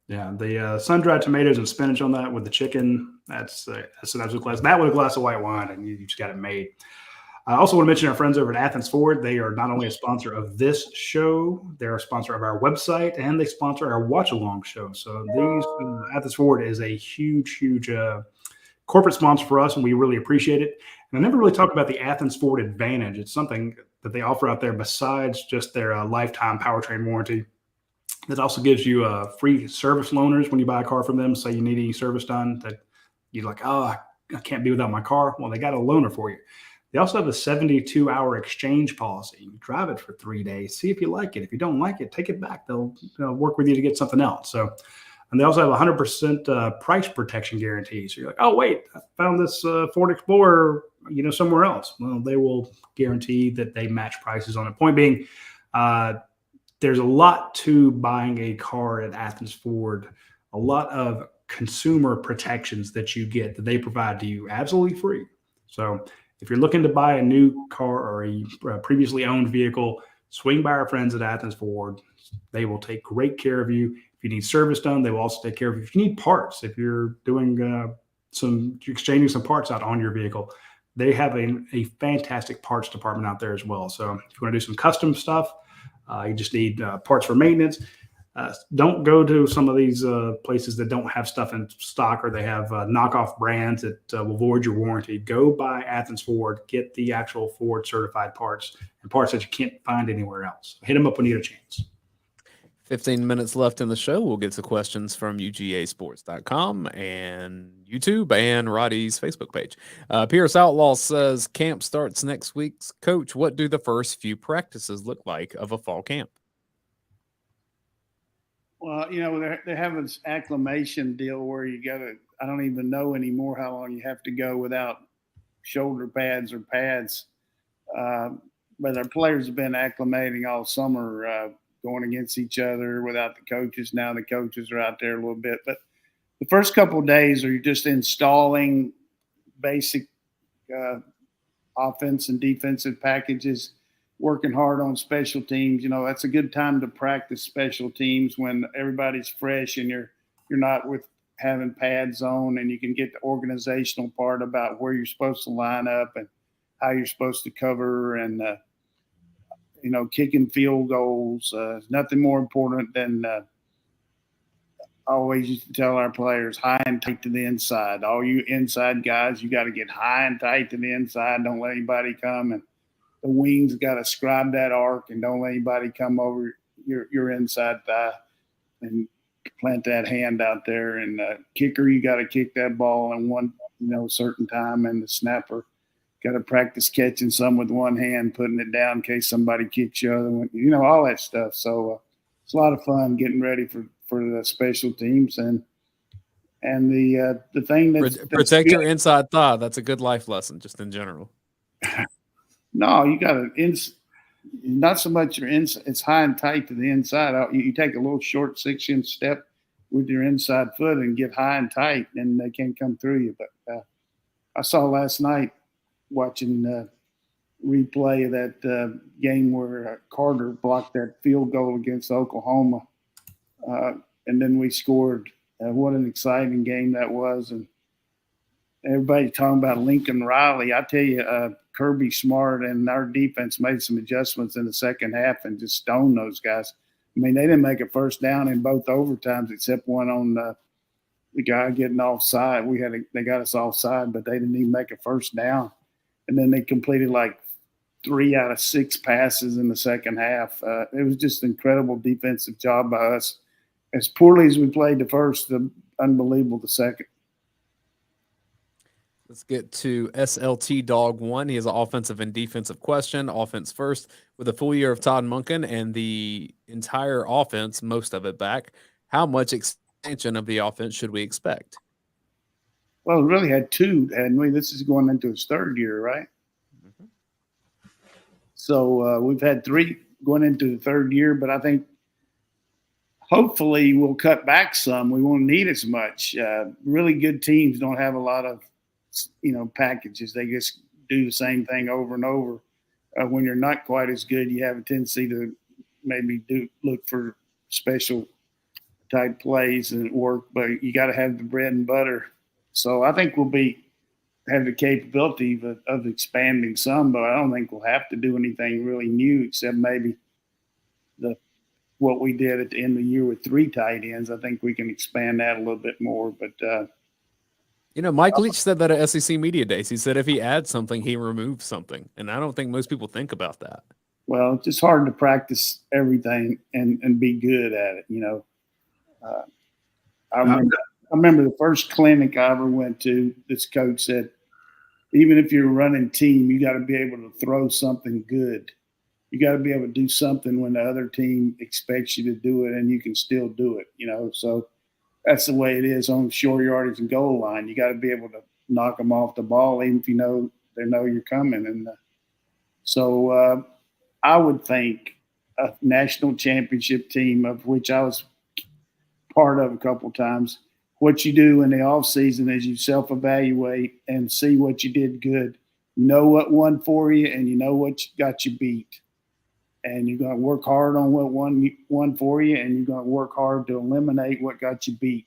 Yeah, the sun-dried tomatoes and spinach on that with the chicken, that's an absolute class. That with a glass of white wine, and you just got it made. I also want to mention our friends over at Athens Ford. They are not only a sponsor of this show, they're a sponsor of our website, and they sponsor our watch-along show. So Athens Ford is a huge, huge corporate sponsor for us, and we really appreciate it. And I never really talked about the Athens Ford Advantage. It's something that they offer out there besides just their lifetime powertrain warranty. It also gives you free service loaners when you buy a car from them. Say you need any service done that you're like, I can't be without my car. Well, they got a loaner for you. They also have a 72-hour exchange policy. You drive it for 3 days, see if you like it. If you don't like it, take it back. They'll work with you to get something else. So And they also have 100% price protection guarantee. So you're like, oh, wait, I found this Ford Explorer, somewhere else. Well, they will guarantee that they match prices on it. Point being, there's a lot to buying a car at Athens Ford, a lot of consumer protections that you get that they provide to you absolutely free. So if you're looking to buy a new car or a previously owned vehicle, swing by our friends at Athens Ford. They will take great care of you. If you need service done, they will also take care of you. If you need parts, if you're doing exchanging some parts out on your vehicle, they have a fantastic parts department out there as well. So if you want to do some custom stuff, you just need parts for maintenance. Don't go to some of these places that don't have stuff in stock or they have knockoff brands that will void your warranty. Go buy Athens Ford, get the actual Ford certified parts and parts that you can't find anywhere else. Hit them up when you get a chance. 15 minutes left in the show. We'll get to questions from UGAsports.com and YouTube and Radi's Facebook page. Pierce Outlaw says, camp starts next week. Coach, what do the first few practices look like of a fall camp? Well, they have this acclimation deal where I don't even know anymore how long you have to go without shoulder pads or pads. But our players have been acclimating all summer, going against each other without the coaches. Now the coaches are out there a little bit. But the first couple of days are just installing basic offense and defensive packages, working hard on special teams. That's a good time to practice special teams when everybody's fresh and you're not with having pads on, and you can get the organizational part about where you're supposed to line up and how you're supposed to cover and, kicking field goals. Nothing more important than I always used to tell our players, high and tight to the inside. All you inside guys, you got to get high and tight to the inside. Don't let anybody come and the wings got to scribe that arc, and don't let anybody come over your inside thigh and plant that hand out there. And kicker, you got to kick that ball in one, certain time. And the snapper got to practice catching some with one hand, putting it down in case somebody kicks you other one. All that stuff. So it's a lot of fun getting ready for the special teams and the thing that's protect your inside thigh. That's a good life lesson, just in general. No, you got to not so much your inside. It's high and tight to the inside. You take a little short 6-inch step with your inside foot and get high and tight, and they can't come through you. But I saw last night watching replay of that game where Carter blocked that field goal against Oklahoma, and then we scored. What an exciting game that was! And everybody talking about Lincoln Riley. I tell you, Kirby Smart and our defense made some adjustments in the second half and just stoned those guys. I mean, they didn't make a first down in both overtimes except one on the guy getting offside. They got us offside, but they didn't even make a first down. And then they completed like 3 out of 6 passes in the second half. It was just an incredible defensive job by us. As poorly as we played the first, unbelievable the second. Let's get to SLT Dog 1. He has an offensive and defensive question. Offense first. With a full year of Todd Monken and the entire offense, most of it back, how much expansion of the offense should we expect? Well, we really had 2, hadn't we? This is going into his 3rd year, right? Mm-hmm. So we've had 3 going into the 3rd year, but I think hopefully we'll cut back some. We won't need as much. Really good teams don't have a lot of packages. They just do the same thing over and over. When you're not quite as good, you have a tendency to maybe look for special type plays and work, but you got to have the bread and butter. So I think we'll have the capability of expanding some, but I don't think we'll have to do anything really new except maybe what we did at the end of the year with 3 tight ends. I think we can expand that a little bit more, but Mike Leach said that at SEC Media Days. He said if he adds something, he removes something. And I don't think most people think about that. Well, it's just hard to practice everything and be good at it, I remember the first clinic I ever went to, this coach said, even if you're running team, you got to be able to throw something good. You got to be able to do something when the other team expects you to do it and you can still do it, So that's the way it is on short yardage and goal line. You got to be able to knock them off the ball, even if they know you're coming. And so I would think a national championship team, of which I was part of a couple of times, what you do in the off season is you self-evaluate and see what you did good. You know what won for you, and you know what got you beat. And you're going to work hard on what won for you, and you're going to work hard to eliminate what got you beat.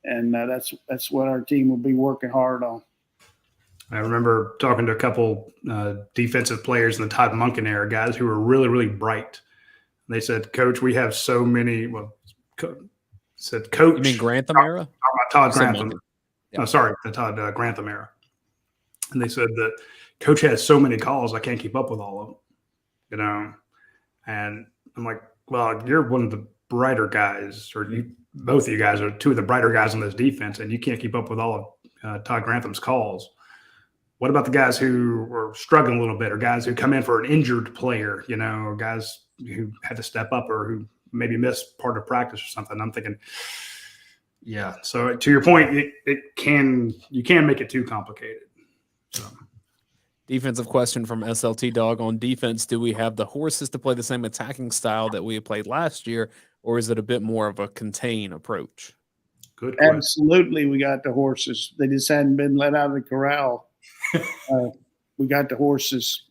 And that's what our team will be working hard on. I remember talking to a couple defensive players in the Todd Monken era, guys who were really, really bright. And they said, "Coach, we have so many." Well, said, "Coach." You mean Grantham era? Todd Grantham. Yeah. No, sorry, the Todd Grantham era. And they said that Coach has so many calls, I can't keep up with all of them. You know, and I'm like, well, you're one of the brighter guys, or both of you guys are two of the brighter guys on this defense, and you can't keep up with all of Todd Grantham's calls. What about the guys who were struggling a little bit, or guys who come in for an injured player, you know, or guys who had to step up, or who maybe missed part of practice or something? I'm thinking, yeah. So to your point, you can make it too complicated. So. Defensive question from SLT Dog. On defense, do we have the horses to play the same attacking style that we played last year, or is it a bit more of a contain approach? Good question. Absolutely, we got the horses. They just hadn't been let out of the corral. We got the horses.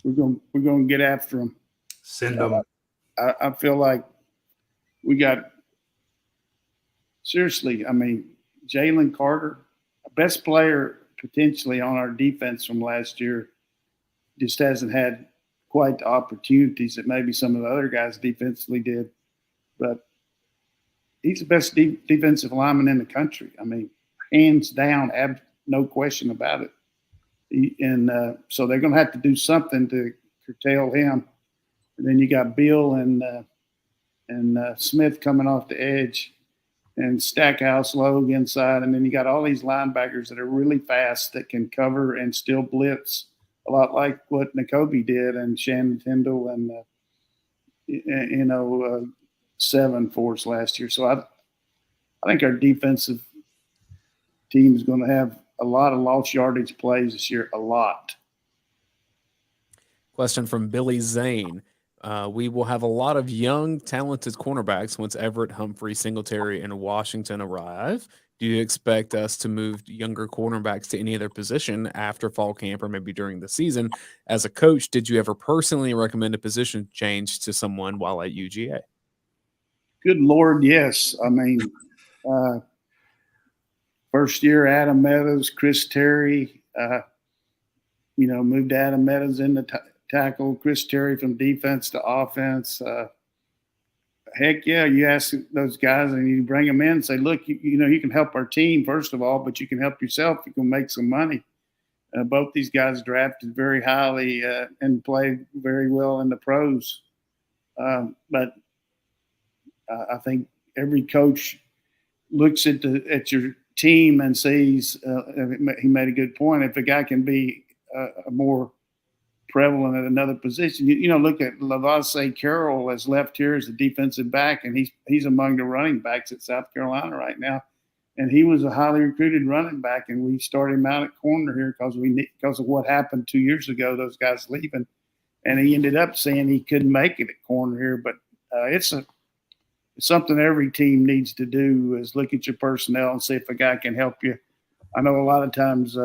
We're going to get after them. Send them. I feel like we got – seriously, I mean, Jalen Carter, best player potentially on our defense from last year, just hasn't had quite the opportunities that maybe some of the other guys defensively did. But he's the best defensive lineman in the country. I mean, hands down, no question about it. So they're going to have to do something to curtail him. And then you got Bill and Smith coming off the edge, and Stackhouse Logue inside. And then you got all these linebackers that are really fast that can cover and still blitz, a lot like what Nakobe did and Shannon Tyndall and, Seven for us last year. So I think our defensive team is going to have a lot of lost yardage plays this year, a lot. Question from Billy Zane. We will have a lot of young, talented cornerbacks once Everett, Humphrey, Singletary, and Washington arrive. Do you expect us to move younger cornerbacks to any other position after fall camp or maybe during the season? As a coach, did you ever personally recommend a position change to someone while at UGA? Good Lord, yes. I mean, first year, Adam Meadows, Chris Terry, moved Adam Meadows into tackle, Chris Terry from defense to offense. Heck yeah, you ask those guys and you bring them in and say, look, you can help our team, first of all, but you can help yourself. You can make some money. Both these guys drafted very highly and played very well in the pros. But I think every coach looks at your team and sees he made a good point. If a guy can be a more prevalent at another position, look at Lavase Carroll as left here as a defensive back, and he's among the running backs at South Carolina right now. And he was a highly recruited running back, and we started him out at corner here because of what happened 2 years ago, those guys leaving. And he ended up saying he couldn't make it at corner here. But it's something every team needs to do, is look at your personnel and see if a guy can help you. I know a lot of times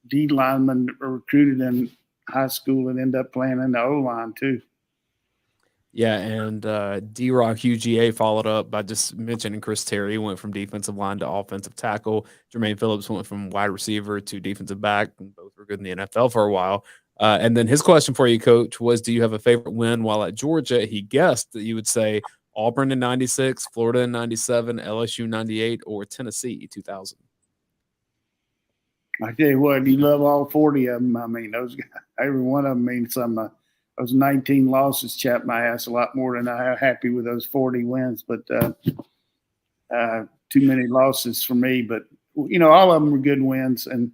D linemen are recruited in high school and end up playing in the O-line too. Yeah, and D-Rock UGA followed up by just mentioning Chris Terry went from defensive line to offensive tackle. Jermaine Phillips went from wide receiver to defensive back, and both were good in the NFL for a while. And then his question for you, Coach, was, do you have a favorite win while at Georgia? He guessed that you would say Auburn in 96, Florida in 97, LSU 98, or Tennessee 2000. I tell you what, you love all 40 of them. I mean, those guys, every one of them means something. Those 19 losses chapped my ass a lot more than I am happy with those 40 wins. But too many losses for me. But, all of them were good wins. And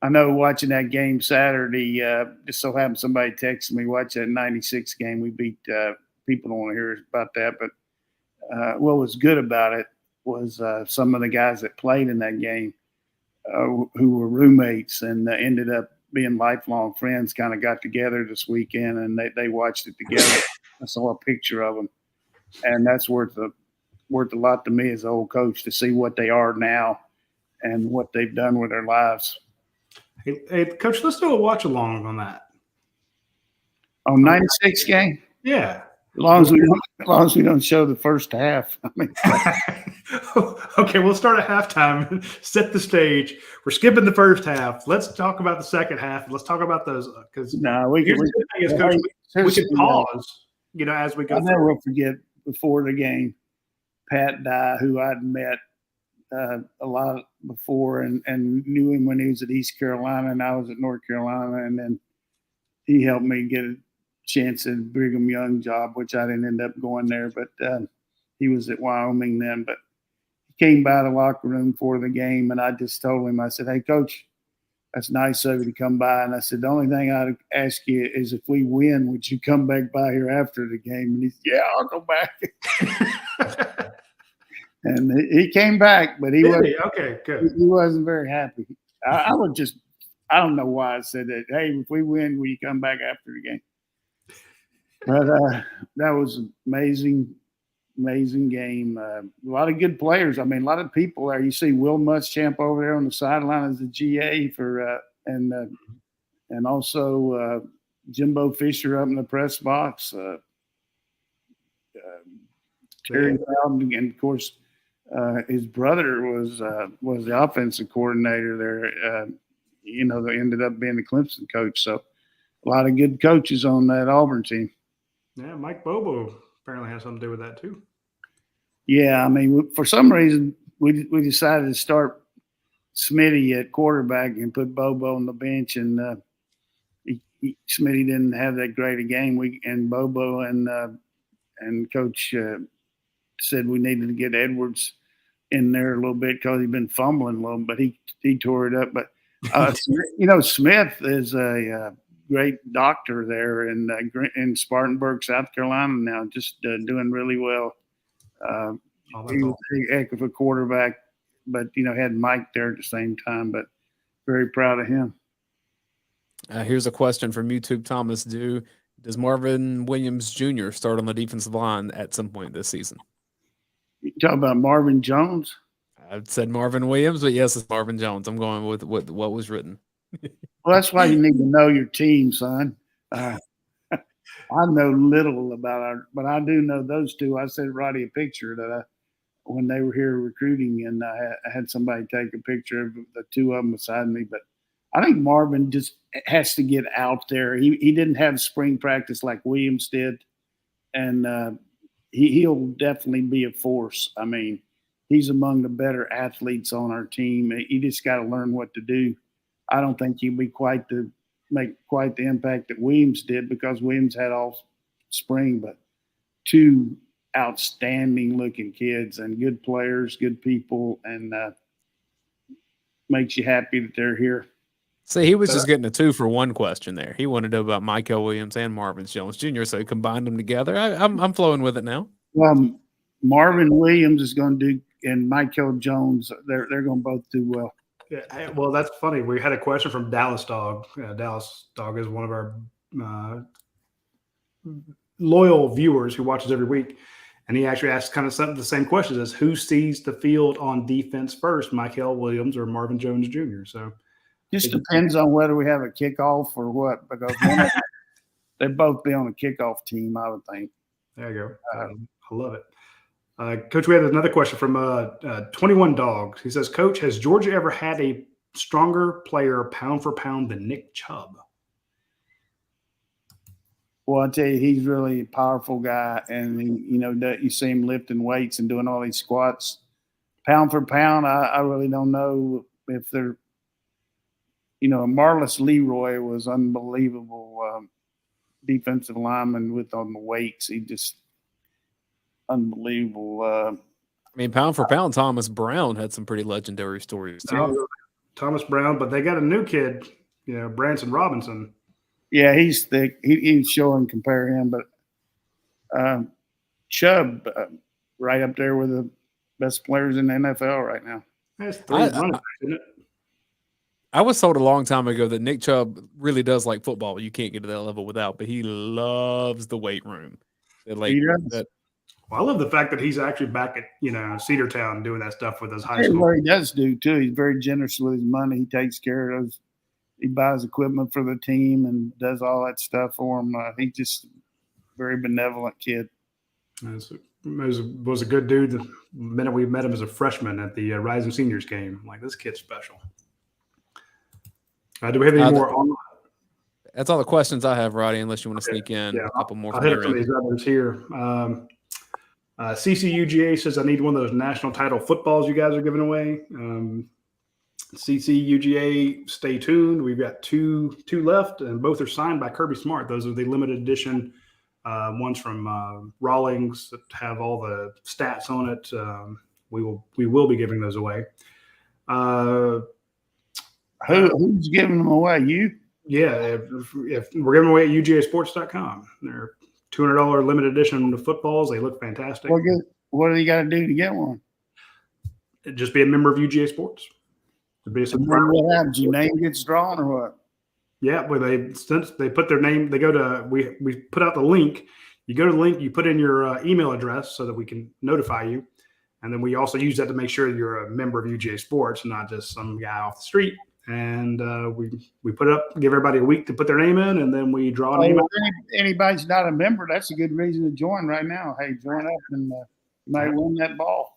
I know watching that game Saturday, just so happened somebody texted me, watch that 96 game. We beat people don't want to hear about that. But what was good about it, was some of the guys that played in that game who were roommates and ended up being lifelong friends, kind of got together this weekend and they watched it together. I saw a picture of them, and that's worth a lot to me as a old coach to see what they are now and what they've done with their lives. Hey, Coach, let's do a watch along on that. On 96 game? Yeah. As long as we don't show the first half. I mean, okay, we'll start at halftime, set the stage. We're skipping the first half. Let's talk about the second half. Let's talk about those because we can pause, as we go. I never will forget before the game, Pat Dye, who I'd met a lot before and knew him when he was at East Carolina and I was at North Carolina, and then he helped me get a chance at Brigham Young job, which I didn't end up going there, but he was at Wyoming then. But he came by the locker room for the game, and I just told him, I said, "Hey, Coach, that's nice of you to come by." And I said, "The only thing I'd ask you is if we win, would you come back by here after the game?" And he said, "Yeah, I'll go back." And he came back, but he wasn't very happy. I don't know why I said that. Hey, if we win, will you come back after the game? But that was an amazing game. A lot of good players. I mean, a lot of people there. You see Will Muschamp over there on the sideline as a GA for and also Jimbo Fisher up in the press box. Terry Bowden, and of course his brother was the offensive coordinator there. They ended up being the Clemson coach. So a lot of good coaches on that Auburn team. Yeah, Mike Bobo apparently has something to do with that too. Yeah, I mean, for some reason, we decided to start Smitty at quarterback and put Bobo on the bench, and Smitty didn't have that great a game. And Bobo and Coach said we needed to get Edwards in there a little bit because he'd been fumbling a little, but he tore it up. But Smith is a great doctor there in Spartanburg, South Carolina now, just doing really well. He was a heck of a quarterback, but had Mike there at the same time. But very proud of him. Here's a question from YouTube Thomas Dew. Does Marvin Williams Jr. start on the defensive line at some point this season? You talking about Marvin Jones? I said Marvin Williams, but yes, it's Marvin Jones. I'm going with what was written. Well, that's why you need to know your team, son. I know little about but I do know those two. I sent Radi a picture that when they were here recruiting, and I had somebody take a picture of the two of them beside me. But I think Marvin just has to get out there. He didn't have spring practice like Williams did, and he'll definitely be a force. I mean, he's among the better athletes on our team. He just got to learn what to do. I don't think he'll be make quite the impact that Williams did, because Williams had all spring, but two outstanding looking kids and good players, good people, and makes you happy that they're here. See, he was just getting a 2-for-1 question there. He wanted to know about Michael Williams and Marvin Jones Jr., so he combined them together. I'm flowing with it now. Well, Marvin Williams is going to do, and Michael Jones, they're going to both do well. Yeah, well, that's funny. We had a question from Dallas Dog. Dallas Dog is one of our loyal viewers who watches every week, and he actually asked kind of the same questions as who sees the field on defense first, Michael Williams or Marvin Jones Jr. So just depends on whether we have a kickoff or what, because they'd both be on a kickoff team, I would think. There you go. I love it. Coach, we had another question from 21 Dogs. He says, Coach, has Georgia ever had a stronger player pound for pound than Nick Chubb? Well, I tell you, he's really a powerful guy, and you see him lifting weights and doing all these squats. Pound for pound, I really don't know if they're, Marlis Leroy was unbelievable defensive lineman on the weights. He just unbelievable. I mean, pound for pound, Thomas Brown had some pretty legendary stories too. Thomas Brown, but they got a new kid, Branson Robinson. Yeah, he's thick. He's showing compare him, but Chubb right up there with best players in the NFL right now. That's 3 running backs, isn't it? I was told a long time ago that Nick Chubb really does like football. You can't get to that level without, but he loves the weight room. He does. Well, I love the fact that he's actually back at Cedartown doing that stuff with his high Hey, school. what he does do too. He's very generous with his money. He takes care of those. He buys equipment for the team and does all that stuff for him. He's just a very benevolent kid. Was a good dude. The minute we met him as a freshman at the Rising Seniors game, I'm like, this kid's special. Do we have any more on? That's all the questions I have, Roddy, unless you want to sneak in a couple more. I'll hit some of these others here. CCUGA says, I need one of those national title footballs you guys are giving away. CCUGA, stay tuned. We've got two left, and both are signed by Kirby Smart. Those are the limited edition ones from Rawlings that have all the stats on it. We will be giving those away. Who's giving them away? You? Yeah, if we're giving away at UGASports.com. They're $200 limited edition of footballs. They look fantastic. What do you got to do to get one? Just be a member of UGA Sports. To be a subscriber. What happens? Your name gets drawn or what? Yeah, since they put their name, they go to we put out the link. You go to the link, you put in your email address so that we can notify you, and then we also use that to make sure you're a member of UGA Sports, not just some guy off the street. And we put it up, give everybody a week to put their name in, and then we draw a name. Anybody's not a member, that's a good reason to join right now. Hey, join up and you might win that ball.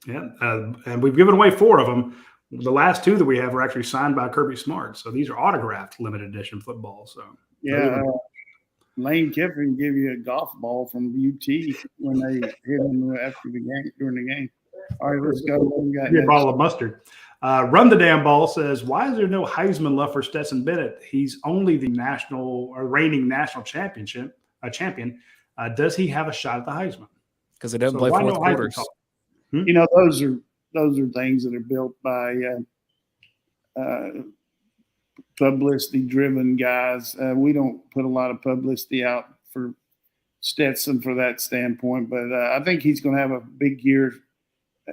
Yeah, and we've given away 4 of them. The last 2 that we have are actually signed by Kirby Smart, so these are autographed limited edition footballs. So yeah, Lane Kiffin give you a golf ball from UT when they hit him after the game during the game. All right, let's go. A bottle of mustard. Run the damn ball says, why is there no Heisman love for Stetson Bennett? He's only the reigning national champion. Does he have a shot at the Heisman? Because he doesn't play fourth quarters. You know, those are things that are built by publicity-driven guys. We don't put a lot of publicity out for Stetson for that standpoint, but I think he's going to have a big year.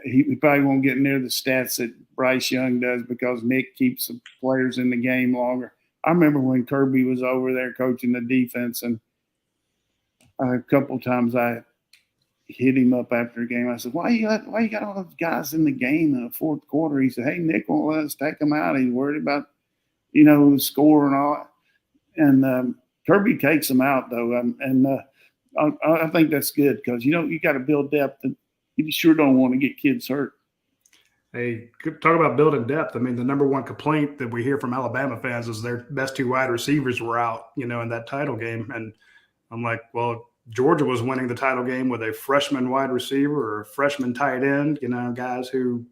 He probably won't get near the stats that Bryce Young does because Nick keeps the players in the game longer. I remember when Kirby was over there coaching the defense, and a couple of times I hit him up after the game. I said, why you got all those guys in the game in the fourth quarter? He said, hey, Nick won't let us take them out. He's worried about, the score and all that. And Kirby takes them out, though. I think that's good because, you got to build depth, and you sure don't want to get kids hurt. Hey, talk about building depth. I mean, the number one complaint that we hear from Alabama fans is their best 2 wide receivers were out, in that title game. And I'm like, well, Georgia was winning the title game with a freshman wide receiver or a freshman tight end, guys who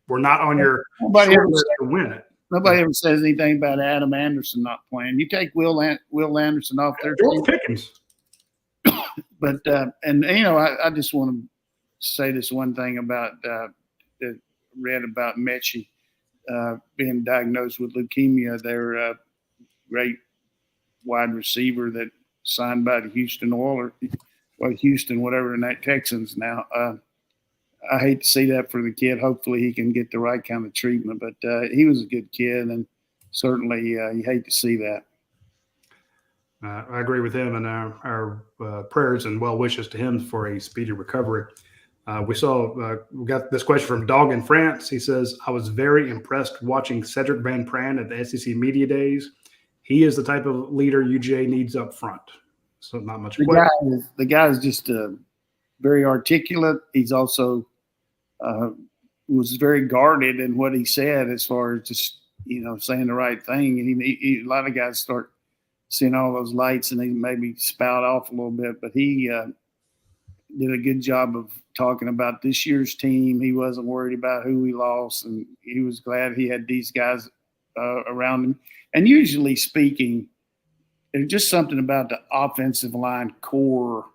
were not on your short list to win it. Nobody ever says anything about Adam Anderson not playing. You take Will Anderson off their team. Pickens. But I just want to say this one thing about that read about Mechie being diagnosed with leukemia. They're a great wide receiver that signed by the Houston Oilers, whatever, and that Texans now. I hate to see that for the kid. Hopefully he can get the right kind of treatment, but he was a good kid, and certainly you hate to see that. I agree with him, and our prayers and well wishes to him for a speedy recovery. We got this question from Dog in France. He says, I was very impressed watching Cedric Van Pran at the SEC Media Days. He is the type of leader UGA needs up front. So not much. The guy is just very articulate. He's also was very guarded in what he said as far as just, saying the right thing. And a lot of guys start seeing all those lights and they maybe spout off a little bit, but he did a good job of talking about this year's team. He wasn't worried about who we lost, and he was glad he had these guys around him. And usually speaking, there's just something about the offensive line core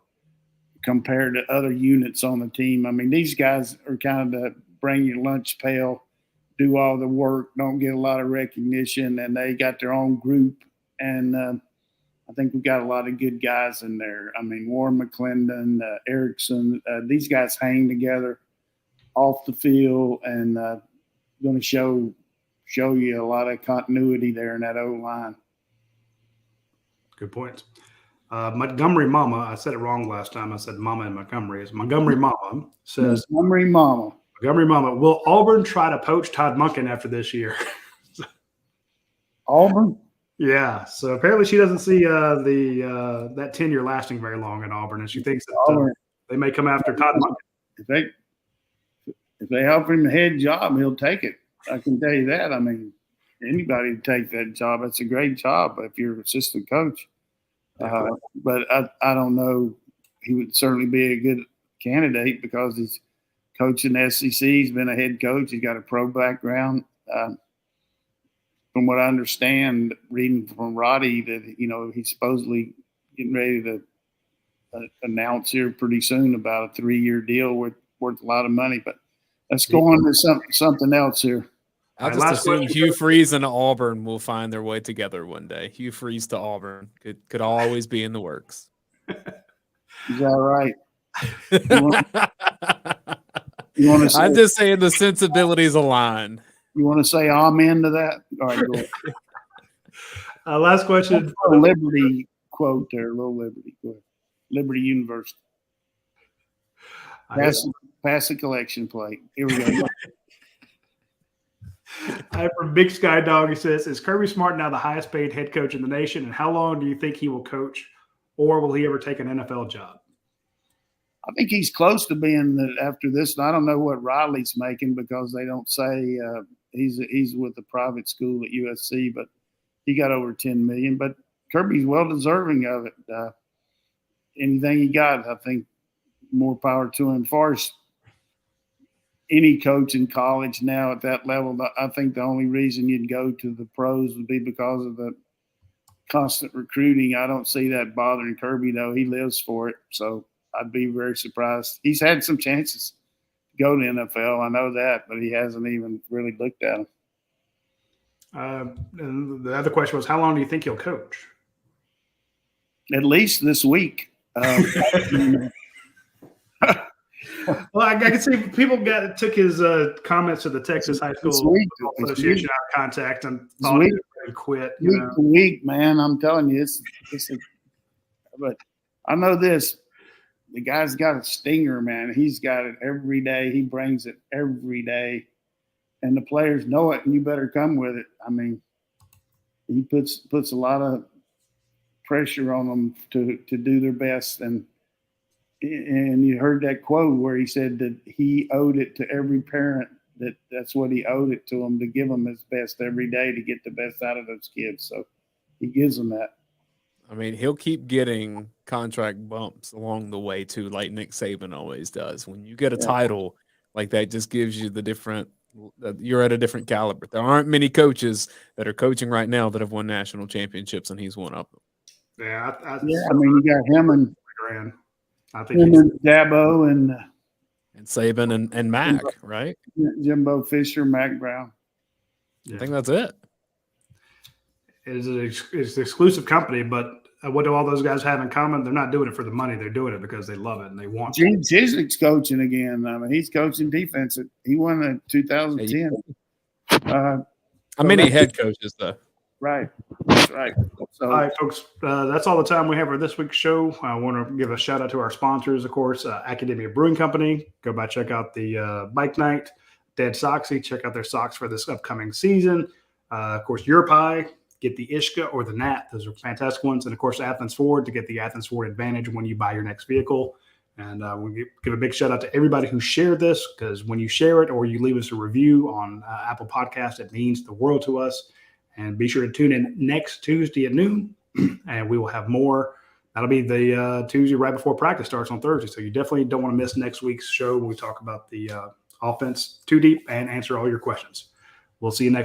compared to other units on the team. I mean, these guys are kind of the bring your lunch pail, do all the work, don't get a lot of recognition, and they got their own group. And I think we've got a lot of good guys in there. I mean, Warren McClendon, Erickson, these guys hang together off the field and going to show you a lot of continuity there in that O-line. Good point. Montgomery Mama, I said it wrong last time. I said Mama in Montgomery. It's Montgomery Mama says, Montgomery Mama, will Auburn try to poach Todd Monken after this year? Auburn? Yeah. So apparently she doesn't see that tenure lasting very long in Auburn, and she thinks that they may come after Todd Monken. If they offer him a head job, he'll take it. I can tell you that. I mean, anybody would take that job. It's a great job if you're an assistant coach. But I don't know. He would certainly be a good candidate because he's coaching the SEC. He's been a head coach. He's got a pro background. From what I understand, reading from Radi, that he's supposedly getting ready to announce here pretty soon about a 3-year deal worth a lot of money. But let's go on to something else here. I just assume Hugh Freeze and Auburn will find their way together one day. Hugh Freeze to Auburn could always be in the works. Is that right? I'm just saying the sensibilities align. You want to say amen to that? All right, go ahead. Last question. A Liberty quote there, little Liberty quote. Liberty University. Pass the collection plate. Here we go. From Big Sky Dog, he says, is Kirby Smart now the highest paid head coach in the nation? And how long do you think he will coach, or will he ever take an NFL job? I think he's close to being after this. And I don't know what Riley's making because they don't say he's with a private school at USC, but he got over $10 million. But Kirby's well deserving of it. Anything he got, I think, more power to him. As far as any coach in college now at that level, I think the only reason you'd go to the pros would be because of the constant recruiting. I don't see that bothering Kirby, though. He lives for it. So I'd be very surprised. He's had some chances to go to NFL. I know that, but he hasn't even really looked at them. And the other question was, how long do you think he'll coach? At least this week. Well, I can see people took his comments to the Texas High School Association out of contact and thought he would quit. Week to week, man. I'm telling you, but I know this. The guy's got a stinger, man. He's got it every day. He brings it every day. And the players know it, and you better come with it. I mean, he puts a lot of pressure on them to do their best. And you heard that quote where he said that he owed it to every parent, that's what he owed it to them, to give them his best every day to get the best out of those kids. So he gives them that. I mean, he'll keep getting contract bumps along the way too, like Nick Saban always does. When you get a title like that, just gives you you're at a different caliber. There aren't many coaches that are coaching right now that have won national championships, and he's one of them. Yeah, I mean, you got him and I think Dabo and Saban and Mac, right? Jimbo Fisher, Mac Brown. I think that's it. It's an exclusive company, but what do all those guys have in common? They're not doing it for the money. They're doing it because they love it and they want Gene Chiswick's coaching again. I mean, he's coaching defense. He won in 2010. How many head coaches, though? Right. That's right. So, all right, folks, that's all the time we have for this week's show. I want to give a shout out to our sponsors, of course, Academia Brewing Company. Go by, check out the Bike Night. Dead Soxy, check out their socks for this upcoming season. Of course, Your Pie. Get the Ishka or the Nat. Those are fantastic ones. And, of course, Athens Ford to get the Athens Ford Advantage when you buy your next vehicle. And we give a big shout-out to everybody who shared this, because when you share it or you leave us a review on Apple Podcast, it means the world to us. And be sure to tune in next Tuesday at noon, and we will have more. That'll be the Tuesday right before practice starts on Thursday. So you definitely don't want to miss next week's show when we talk about the offense too deep and answer all your questions. We'll see you next